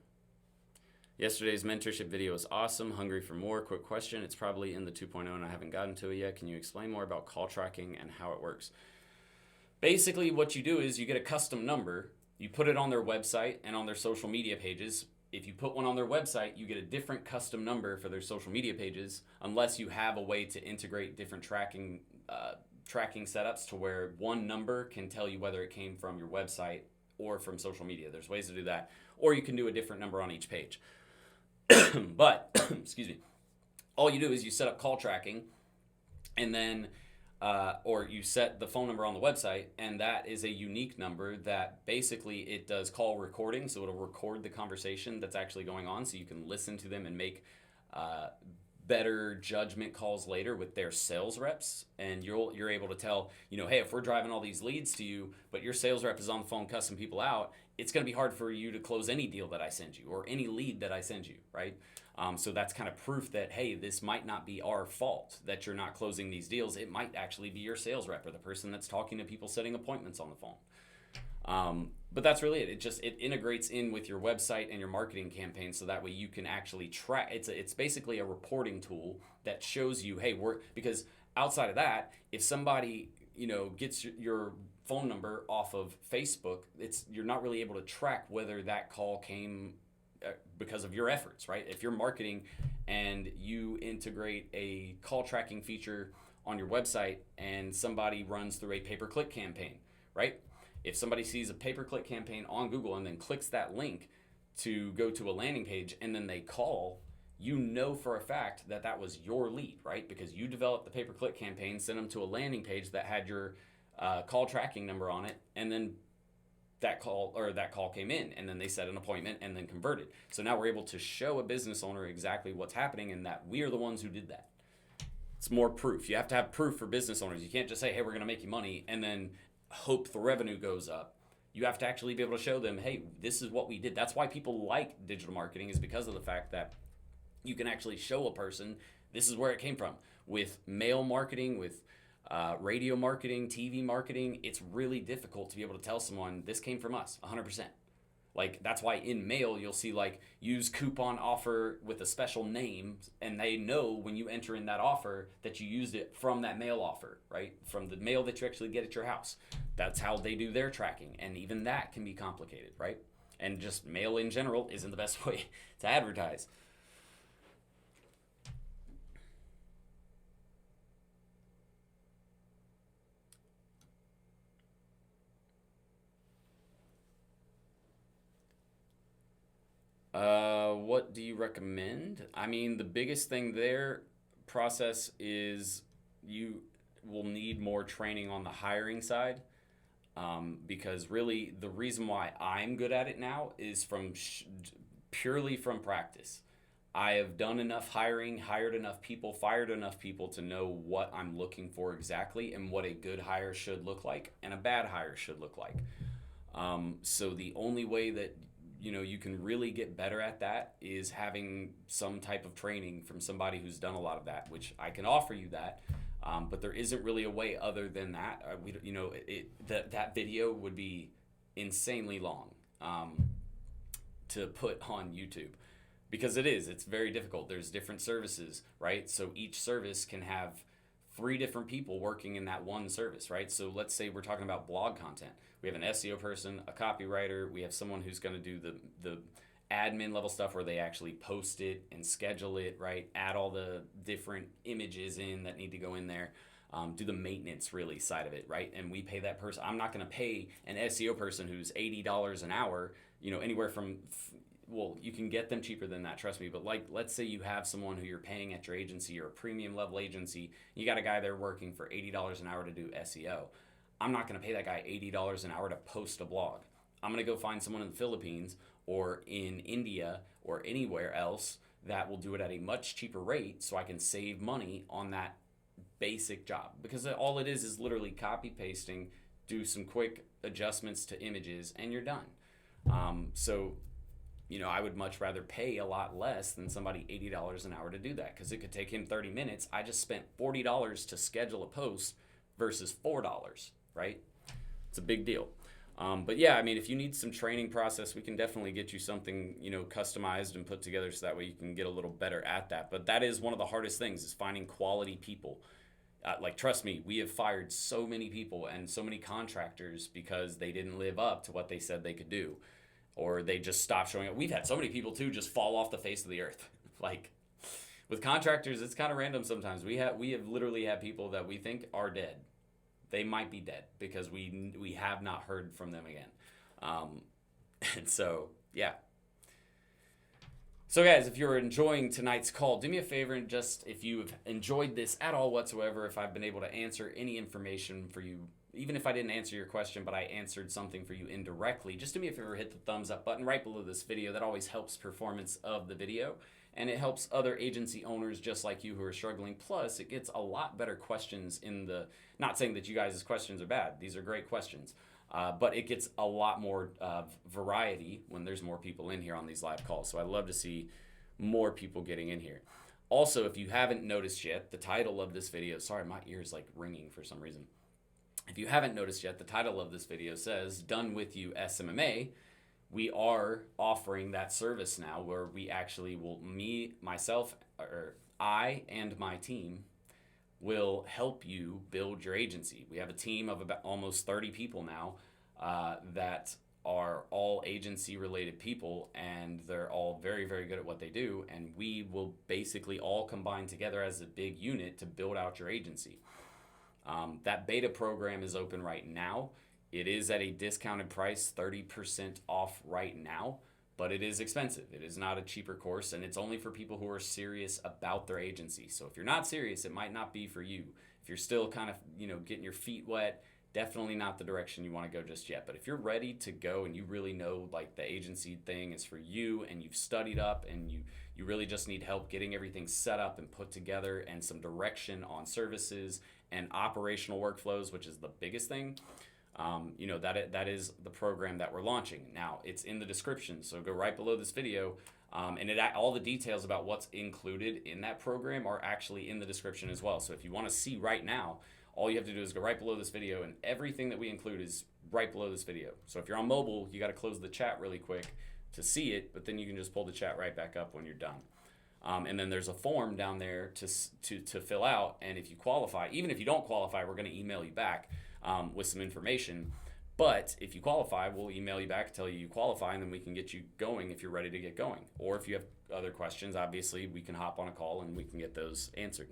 Yesterday's mentorship video was awesome. Hungry for more. Quick question. It's probably in the 2.0 and I haven't gotten to it yet. Can you explain more about call tracking and how it works? Basically, what you do is you get a custom number. You put it on their website and on their social media pages. if you put one on their website, you get a different custom number for their social media pages, unless you have a way to integrate different tracking setups to where one number can tell you whether it came from your website or from social media. There's ways to do that, or you can do a different number on each page. But excuse me, all you do is you set up call tracking, and then or you set the phone number on the website, and that is a unique number that basically it does call recording, so it'll record the conversation that's actually going on, so you can listen to them and make better judgment calls later with their sales reps. And you're able to tell, hey, if we're driving all these leads to you, but your sales rep is on the phone cussing people out, it's going to be hard for you to close any deal that I send you or any lead that I send you, right? So that's kind of proof that, hey, this might not be our fault that you're not closing these deals. It might actually be your sales rep or the person that's talking to people setting appointments on the phone. But that's really it. It integrates in with your website and your marketing campaign, so that way you can actually track. It's basically a reporting tool that shows you, hey, because outside of that, if somebody gets your phone number off of Facebook, you're not really able to track whether that call came because of your efforts, right? If you're marketing and you integrate a call tracking feature on your website and somebody runs through a pay-per-click campaign, right? If somebody sees a pay-per-click campaign on Google and then clicks that link to go to a landing page and then they call, for a fact that was your lead, right? Because you developed the pay-per-click campaign, sent them to a landing page that had your call tracking number on it, and then that call came in, and then they set an appointment and then converted. So now we're able to show a business owner exactly what's happening and that we are the ones who did that. It's more proof. You have to have proof for business owners. You can't just say, hey, we're going to make you money and then hope the revenue goes up. You have to actually be able to show them, hey, this is what we did. That's why people like digital marketing, is because of the fact that you can actually show a person this is where it came from. With mail marketing, with radio marketing, TV marketing, it's really difficult to be able to tell someone this came from us 100%. Like, that's why in mail you'll see like use coupon offer with a special name, and they know when you enter in that offer that you used it from that mail offer, right? From the mail that you actually get at your house. That's how they do their tracking, and even that can be complicated, right? And just mail in general isn't the best way to advertise. What do you recommend? I mean, the biggest thing there process is you will need more training on the hiring side, because really the reason why I'm good at it now is purely from practice. I have done enough hiring, hired enough people, fired enough people to know what I'm looking for exactly and what a good hire should look like and a bad hire should look like. So the only way that you can really get better at that is having some type of training from somebody who's done a lot of that, which I can offer you that. But there isn't really a way other than that. That video would be insanely long to put on YouTube, because it's very difficult. There's different services, right? So each service can have 3 different people working in that one service, right? So let's say we're talking about blog content. We have an SEO person, a copywriter. We have someone who's going to do the admin level stuff where they actually post it and schedule it, right? Add all the different images in that need to go in there. Do the maintenance really side of it, right? And we pay that person. I'm not going to pay an SEO person who's $80 an hour, anywhere from, well, you can get them cheaper than that, trust me. But like, let's say you have someone who you're paying at your agency or a premium level agency. You got a guy there working for $80 an hour to do SEO. I'm not going to pay that guy $80 an hour to post a blog. I'm going to go find someone in the Philippines or in India or anywhere else that will do it at a much cheaper rate, so I can save money on that basic job. Because all it is literally copy pasting, do some quick adjustments to images, and you're done. I would much rather pay a lot less than somebody $80 an hour to do that, because it could take him 30 minutes. I just spent $40 to schedule a post versus $4, right? It's a big deal. But yeah, I mean, if you need some training process, we can definitely get you something, customized and put together so that way you can get a little better at that. But that is one of the hardest things, is finding quality people. Trust me, we have fired so many people and so many contractors because they didn't live up to what they said they could do. or they just stop showing up. We've had so many people too just fall off the face of the earth. Like with contractors, it's kind of random sometimes. We have literally had people that we think are dead. They might be dead because we have not heard from them again. And so, yeah. So guys, if you're enjoying tonight's call, do me a favor and just, if you've enjoyed this at all whatsoever, if I've been able to answer any information for you, even if I didn't answer your question, but I answered something for you indirectly, just do me a favor, hit the thumbs up button right below this video. That always helps performance of the video, and it helps other agency owners just like you who are struggling. Plus, it gets a lot better questions in the, not saying that you guys' questions are bad. These are great questions. But it gets a lot more variety when there's more people in here on these live calls. So I love to see more people getting in here. Also, if you haven't noticed yet, the title of this video, sorry, my ear's like ringing for some reason. If you haven't noticed yet, the title of this video says, Done With You SMMA. We are offering that service now where we actually will, I and my team will help you build your agency. We have a team of about almost 30 people now that are all agency related people, and they're all very, very good at what they do, and we will basically all combine together as a big unit to build out your agency. That beta program is open right now. It is at a discounted price, 30% off right now, but it is expensive. It is not a cheaper course, and it's only for people who are serious about their agency. So if you're not serious, it might not be for you. If you're still kind of, getting your feet wet, definitely not the direction you want to go just yet. But if you're ready to go and you really know like the agency thing is for you, and you've studied up, and you really just need help getting everything set up and put together, and some direction on services and operational workflows, which is the biggest thing, that is the program that we're launching. Now, it's in the description, so go right below this video, and all the details about what's included in that program are actually in the description as well. So if you want to see right now, all you have to do is go right below this video, and everything that we include is right below this video. So if you're on mobile, you got to close the chat really quick to see it, but then you can just pull the chat right back up when you're done. And then there's a form down there to fill out, and if you qualify, even if you don't qualify, we're going to email you back with some information. But if you qualify, we'll email you back, tell you qualify, and then we can get you going if you're ready to get going. Or if you have other questions, obviously, we can hop on a call and we can get those answered.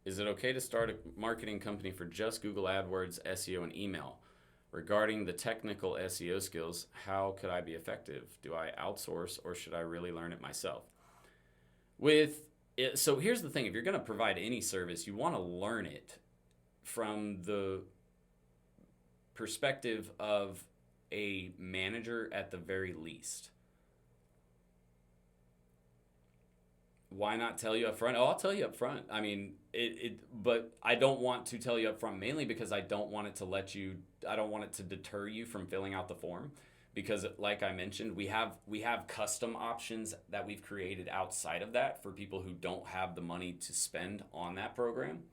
Is it okay to start a marketing company for just Google AdWords, SEO, and email? Regarding the technical SEO skills, how could I be effective? Do I outsource, or should I really learn it myself? So here's the thing. If you're going to provide any service, you want to learn it from the perspective of a manager at the very least. Why not tell you up front? Oh, I'll tell you up front. I mean, but I don't want to tell you up front, mainly because I don't want it to deter you from filling out the form. Because like I mentioned, we have custom options that we've created outside of that for people who don't have the money to spend on that program.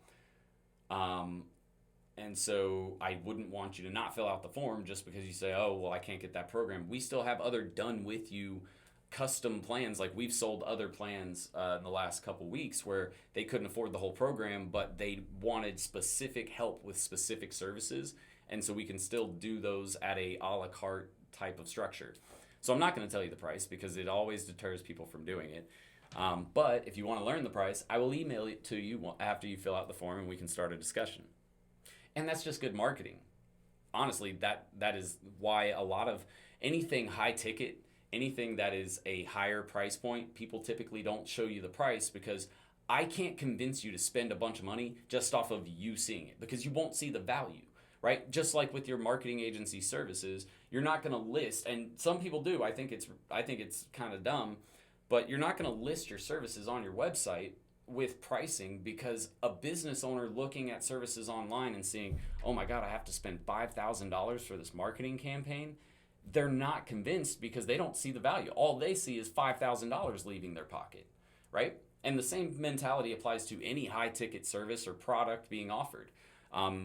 And so I wouldn't want you to not fill out the form just because you say, oh, well, I can't get that program. We still have other done with you custom plans. Like we've sold other plans in the last couple weeks where they couldn't afford the whole program, but they wanted specific help with specific services. And so we can still do those at a la carte type of structure. So I'm not going to tell you the price because it always deters people from doing it. But if you want to learn the price, I will email it to you after you fill out the form and we can start a discussion. And that's just good marketing. Honestly, that is why a lot of anything high ticket, anything that is a higher price point, people typically don't show you the price because I can't convince you to spend a bunch of money just off of you seeing it because you won't see the value, right? Just like with your marketing agency services, you're not going to list, and some people do. I think it's kind of dumb, but you're not going to list your services on your website with pricing because a business owner looking at services online and seeing, oh my God, I have to spend $5,000 for this marketing campaign. They're not convinced because they don't see the value. All they see is $5,000 leaving their pocket, right? And the same mentality applies to any high ticket service or product being offered.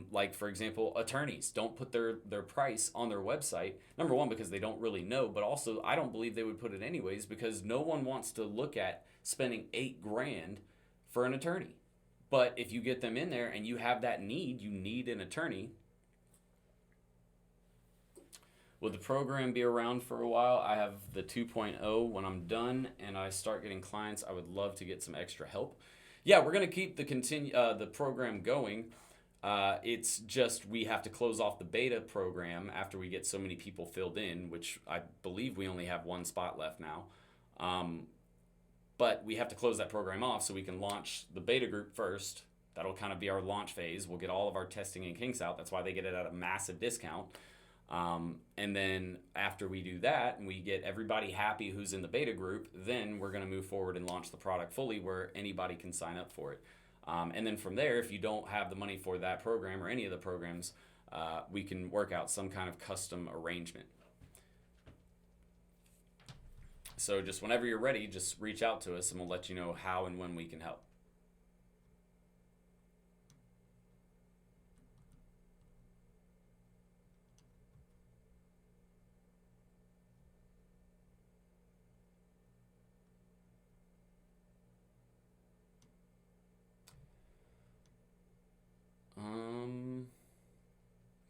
Like for example, attorneys don't put their price on their website. Number one, because they don't really know, but also I don't believe they would put it anyways because no one wants to look at spending $8,000 for an attorney. But if you get them in there and you have that need, you need an attorney. Will the program be around for a while? I have the 2.0 when I'm done and I start getting clients. I would love to get some extra help. Yeah, we're going to keep the program going. It's just we have to close off the beta program after we get so many people filled in, which I believe we only have one spot left now. But we have to close that program off so we can launch the beta group first. That'll kind of be our launch phase. We'll get all of our testing and kinks out. That's why they get it at a massive discount. And then after we do that and we get everybody happy who's in the beta group, then we're going to move forward and launch the product fully where anybody can sign up for it. And then from there, if you don't have the money for that program or any of the programs, we can work out some kind of custom arrangement. So just whenever you're ready, just reach out to us and we'll let you know how and when we can help.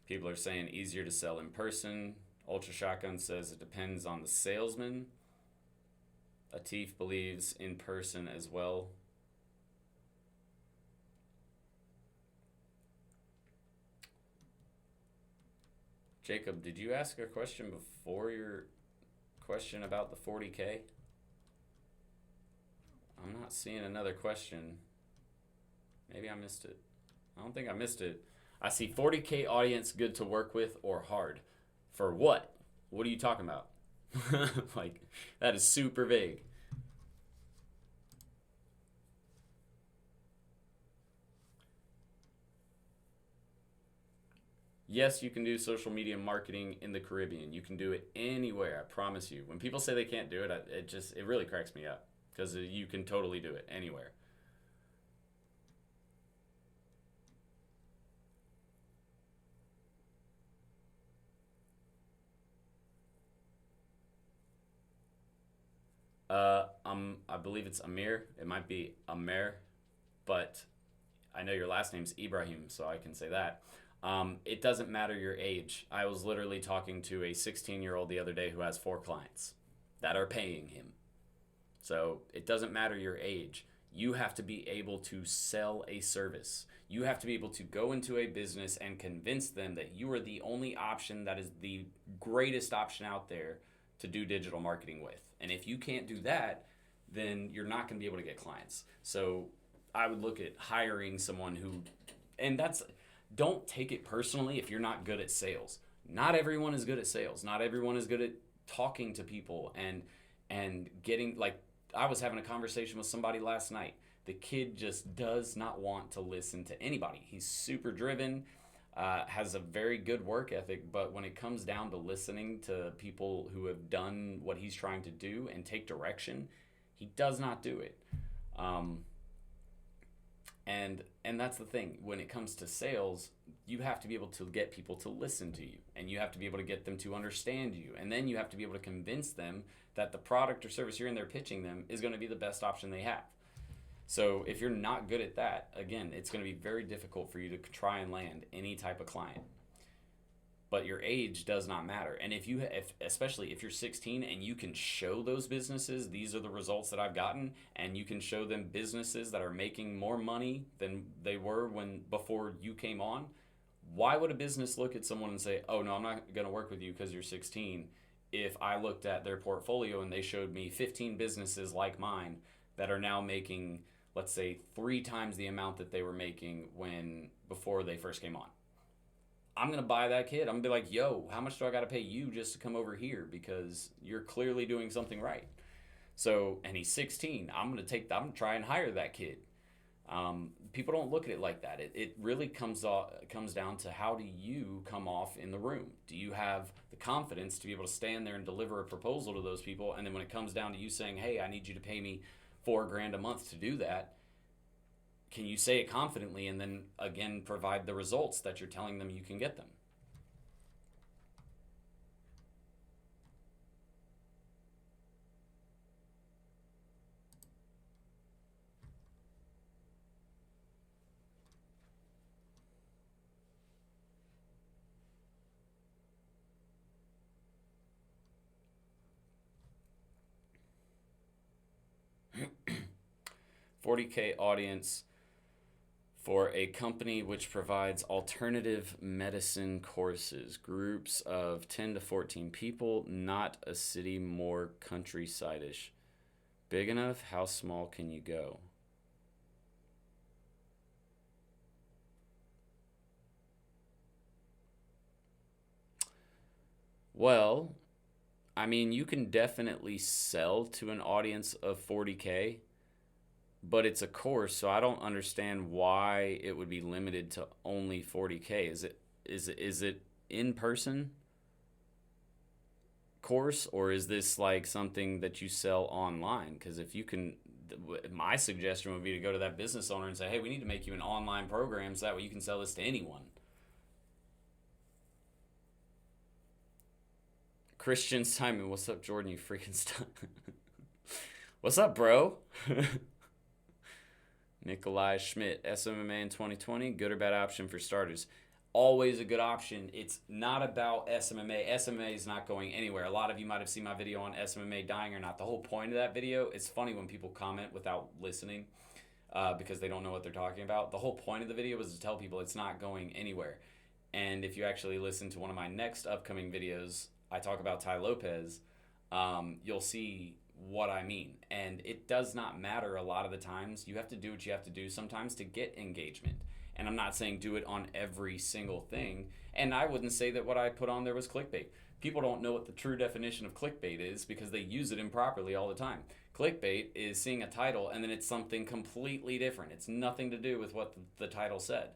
People are saying easier to sell in person. Ultra Shotgun says it depends on the salesman. Atif believes in person as well. Jacob, did you ask a question before your question about the 40K? I'm not seeing another question. Maybe I missed it. I don't think I missed it. I see 40K audience good to work with or hard. For what? What are you talking about? Like, that is super vague. Yes, you can do social media marketing in the Caribbean. You can do it anywhere, I promise you. When people say they can't do it, it really cracks me up because you can totally do it anywhere. I believe it's Amir. It might be Amer, but I know your last name's Ibrahim, so I can say that. It doesn't matter your age. I was literally talking to a 16-year-old the other day who has 4 clients that are paying him. So it doesn't matter your age. You have to be able to sell a service. You have to be able to go into a business and convince them that you are the only option that is the greatest option out there to do digital marketing with. And if you can't do that, then you're not going to be able to get clients. So I would look at hiring someone who, and don't take it personally if you're not good at sales. Not everyone is good at sales. Not everyone is good at talking to people and getting, like, I was having a conversation with somebody last night. The kid just does not want to listen to anybody. He's super driven, has a very good work ethic, but when it comes down to listening to people who have done what he's trying to do and take direction, he does not do it. And that's the thing. When it comes to sales, you have to be able to get people to listen to you, and you have to be able to get them to understand you, and then you have to be able to convince them that the product or service you're in there pitching them is going to be the best option they have. So if you're not good at that, again, it's going to be very difficult for you to try and land any type of client. But your age does not matter. And especially if you're 16 and you can show those businesses, these are the results that I've gotten, and you can show them businesses that are making more money than they were before you came on, why would a business look at someone and say, oh no, I'm not going to work with you because you're 16, if I looked at their portfolio and they showed me 15 businesses like mine that are now making, let's say, 3 times the amount that they were making before they first came on? I'm going to buy that kid. I'm going to be like, yo, how much do I got to pay you just to come over here? Because you're clearly doing something right. So, and he's 16. I'm going to try and hire that kid. People don't look at it like that. It really comes down to, how do you come off in the room? Do you have the confidence to be able to stand there and deliver a proposal to those people? And then when it comes down to you saying, hey, I need you to pay me $4,000 a month to do that, can you say it confidently and then again provide the results that you're telling them you can get them? 40K audience for a company which provides alternative medicine courses, groups of 10 to 14 people, not a city, more countryside-ish. Big enough? How small can you go? Well, I mean, you can definitely sell to an audience of 40K, but it's a course, so I don't understand why it would be limited to only 40K. Is it in person course, or is this like something that you sell online? Because if you can, my suggestion would be to go to that business owner and say, hey, we need to make you an online program so that way you can sell this to anyone. Christian Simon, what's up, Jordan? You freaking stuff. What's up, bro? Nikolai Schmidt, SMMA in 2020, good or bad option for starters? Always a good option. It's not about SMMA. SMMA is not going anywhere. A lot of you might have seen my video on SMMA dying or not. The whole point of that video, it's funny when people comment without listening because they don't know what they're talking about. The whole point of the video was to tell people it's not going anywhere. And if you actually listen to one of my next upcoming videos, I talk about Ty Lopez, you'll see what I mean. And it does not matter a lot of the times. You have to do what you have to do sometimes to get engagement. And I'm not saying do it on every single thing. And I wouldn't say that what I put on there was clickbait. People don't know what the true definition of clickbait is because they use it improperly all the time. Clickbait is seeing a title and then it's something completely different. It's nothing to do with what the title said.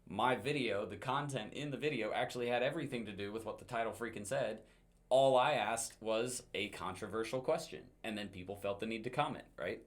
My video, the content in the video actually had everything to do with what the title freaking said. All I asked was a controversial question, and then people felt the need to comment, right?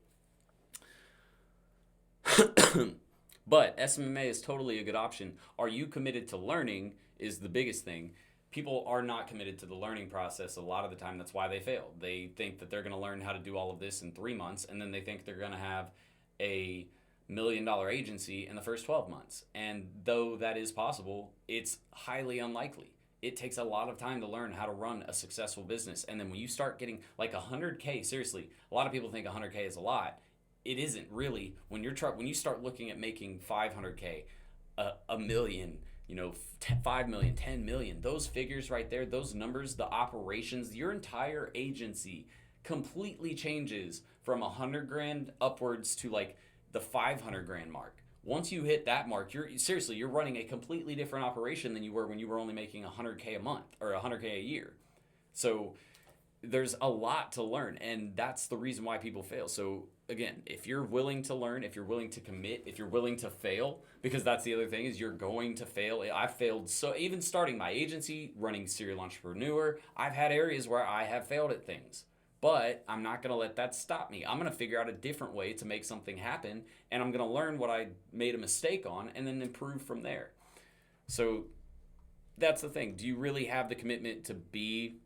But SMMA is totally a good option. Are you committed to learning is the biggest thing. People are not committed to the learning process a lot of the time. That's why they fail. They think that they're going to learn how to do all of this in 3 months, and then they think they're going to have a $1 million agency in the first 12 months. And though that is possible, it's highly unlikely. It takes a lot of time to learn how to run a successful business. And then when you start getting like 100K, seriously, a lot of people think 100K is a lot. It isn't really. When you start looking at making 500K, a million, 5 million, 10 million, those figures right there, those numbers, the operations, your entire agency completely changes from 100 grand upwards to like the 500 grand mark. Once you hit that mark, you're running a completely different operation than you were when you were only making 100K a month or 100K a year. So there's a lot to learn, and that's the reason why people fail. So again, if you're willing to learn, if you're willing to commit, if you're willing to fail, because that's the other thing is you're going to fail. I failed. So even starting my agency, running Serial Entrepreneur, I've had areas where I have failed at things. But I'm not going to let that stop me. I'm going to figure out a different way to make something happen, and I'm going to learn what I made a mistake on and then improve from there. So that's the thing. Do you really have the commitment to be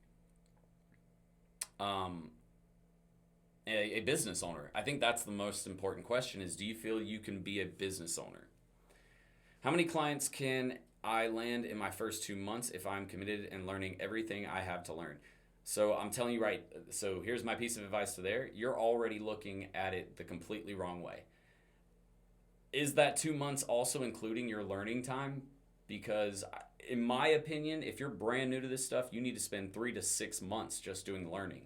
a business owner? I think that's the most important question is, do you feel you can be a business owner? How many clients can I land in my first 2 months if I'm committed and learning everything I have to learn? So I'm telling you right, so here's my piece of advice to there. You're already looking at it the completely wrong way. Is that 2 months also including your learning time? Because in my opinion, if you're brand new to this stuff, you need to spend 3 to 6 months just doing learning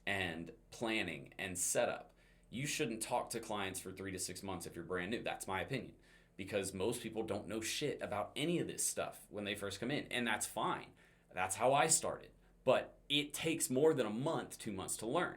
and planning and setup. You shouldn't talk to clients for 3 to 6 months if you're brand new. That's my opinion. Because most people don't know shit about any of this stuff when they first come in. And that's fine. That's how I started. But it takes more than a month, 2 months to learn.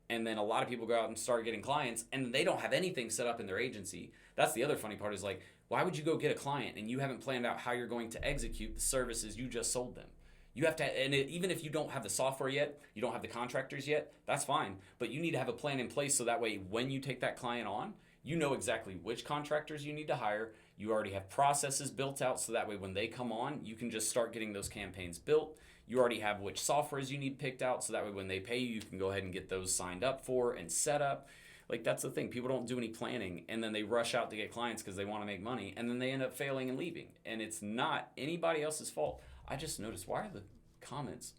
And then a lot of people go out and start getting clients and they don't have anything set up in their agency. That's the other funny part is like, why would you go get a client and you haven't planned out how you're going to execute the services you just sold them? You have to, and even if you don't have the software yet, you don't have the contractors yet, that's fine. But you need to have a plan in place so that way when you take that client on, you know exactly which contractors you need to hire. You already have processes built out so that way when they come on, you can just start getting those campaigns built. You already have which softwares you need picked out so that way when they pay you, you can go ahead and get those signed up for and set up. Like that's the thing. People don't do any planning and then they rush out to get clients because they want to make money and then they end up failing and leaving. And it's not anybody else's fault. I just noticed, why are the comments?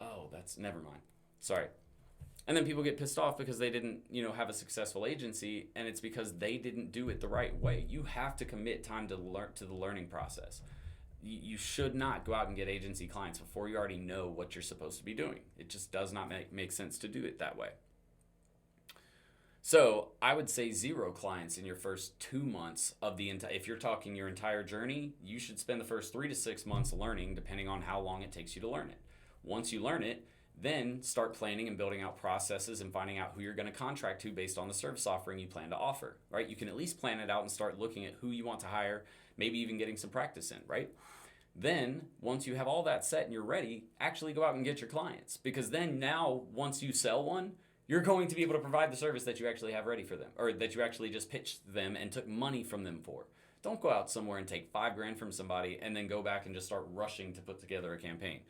Oh, that's, never mind. Sorry. And then people get pissed off because they didn't, have a successful agency, and it's because they didn't do it the right way. You have to commit time to the learning process. You should not go out and get agency clients before you already know what you're supposed to be doing. It just does not make sense to do it that way. So I would say 0 clients in your first 2 months of the entire. If you're talking your entire journey, you should spend the first 3 to 6 months learning, depending on how long it takes you to learn it. Once you learn it, then start planning and building out processes and finding out who you're going to contract to based on the service offering you plan to offer, right? You can at least plan it out and start looking at who you want to hire, maybe even getting some practice in, right? Then, once you have all that set and you're ready, actually go out and get your clients. Because then now, once you sell one, you're going to be able to provide the service that you actually have ready for them, or that you actually just pitched them and took money from them for. Don't go out somewhere and take $5,000 from somebody and then go back and just start rushing to put together a campaign.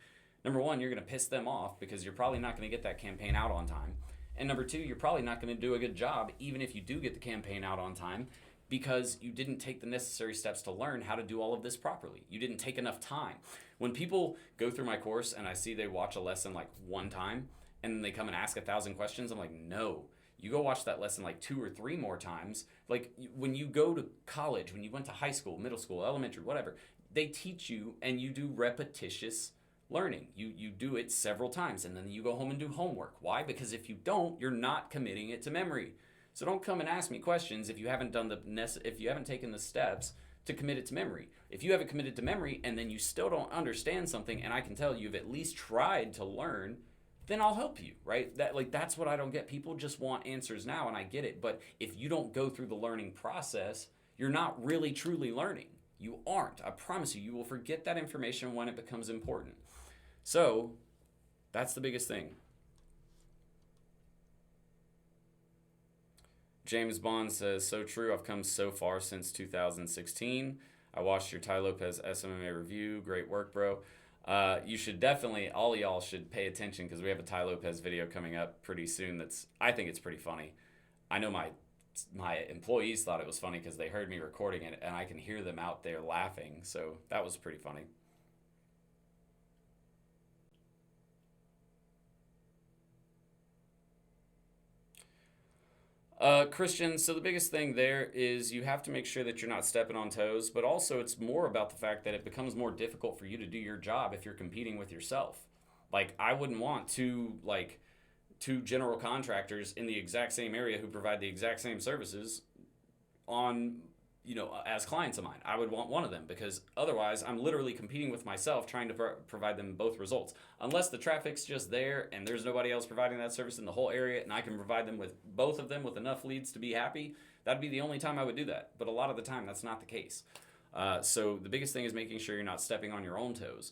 Number one, you're going to piss them off because you're probably not going to get that campaign out on time. And number two, you're probably not going to do a good job even if you do get the campaign out on time, because you didn't take the necessary steps to learn how to do all of this properly. You didn't take enough time. When people go through my course and I see they watch a lesson like one time and then they come and ask 1,000 questions, I'm like, no. You go watch that lesson like 2 or 3 more times. Like when you go to college, when you went to high school, middle school, elementary, whatever, they teach you and you do repetitious learning. You do it several times and then you go home and do homework. Why? Because if you don't, you're not committing it to memory. So don't come and ask me questions if you haven't taken the steps to commit it to memory. If you haven't committed to memory and then you still don't understand something, and I can tell you've at least tried to learn, then I'll help you, right? That's what I don't get. People just want answers now, and I get it. But if you don't go through the learning process, you're not really truly learning. You aren't. I promise you, you will forget that information when it becomes important. So that's the biggest thing. James Bond says, so true. I've come so far since 2016. I watched your Ty Lopez SMMA review. Great work, bro. You should definitely, all of y'all should pay attention because we have a Ty Lopez video coming up pretty soon. I think it's pretty funny. I know my employees thought it was funny because they heard me recording it and I can hear them out there laughing. So that was pretty funny. Christian, so the biggest thing there is you have to make sure that you're not stepping on toes, but also it's more about the fact that it becomes more difficult for you to do your job if you're competing with yourself. Like, I wouldn't want two general contractors in the exact same area who provide the exact same services as clients of mine. I would want one of them because otherwise I'm literally competing with myself trying to provide them both results. Unless the traffic's just there and there's nobody else providing that service in the whole area and I can provide them with both of them with enough leads to be happy, that'd be the only time I would do that. But a lot of the time that's not the case. So the biggest thing is making sure you're not stepping on your own toes.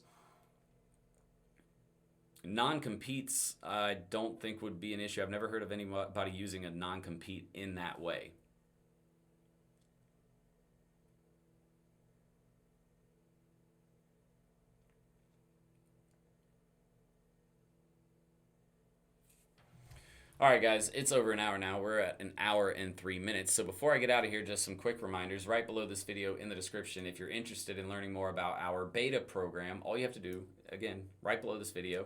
Non-competes, I don't think would be an issue. I've never heard of anybody using a non-compete in that way. All right, guys, it's over an hour now. We're at 1 hour and 3 minutes. So before I get out of here, just some quick reminders. Right below this video in the description, if you're interested in learning more about our beta program, all you have to do, again, right below this video,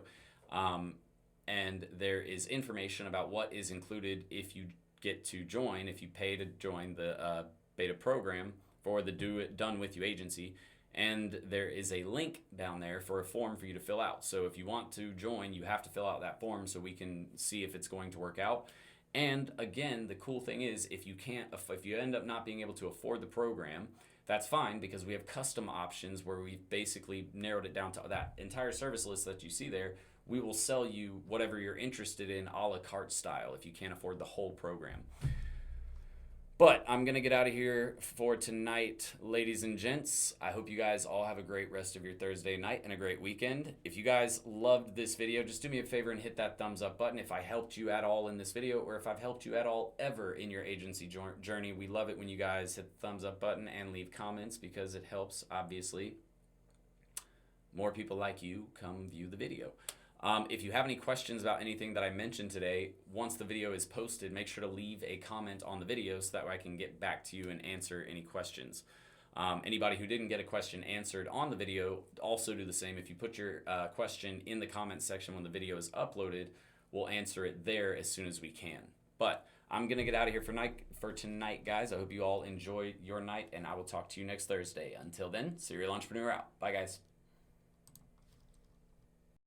and there is information about what is included if you get to join, if you pay to join the beta program for the Do It Done With You agency. And there is a link down there for a form for you to fill out. So if you want to join, you have to fill out that form so we can see if it's going to work out. And again, the cool thing is if you end up not being able to afford the program, that's fine because we have custom options where we've basically narrowed it down to that entire service list that you see there. We will sell you whatever you're interested in a la carte style if you can't afford the whole program. But I'm going to get out of here for tonight, ladies and gents. I hope you guys all have a great rest of your Thursday night and a great weekend. If you guys loved this video, just do me a favor and hit that thumbs up button if I helped you at all in this video or if I've helped you at all ever in your agency journey. We love it when you guys hit the thumbs up button and leave comments because it helps, obviously, more people like you come view the video. If you have any questions about anything that I mentioned today, once the video is posted, make sure to leave a comment on the video so that way I can get back to you and answer any questions. Anybody who didn't get a question answered on the video, also do the same. If you put your question in the comment section when the video is uploaded, we'll answer it there as soon as we can. But I'm going to get out of here for tonight, guys. I hope you all enjoy your night, and I will talk to you next Thursday. Until then, Serial Entrepreneur out. Bye, guys.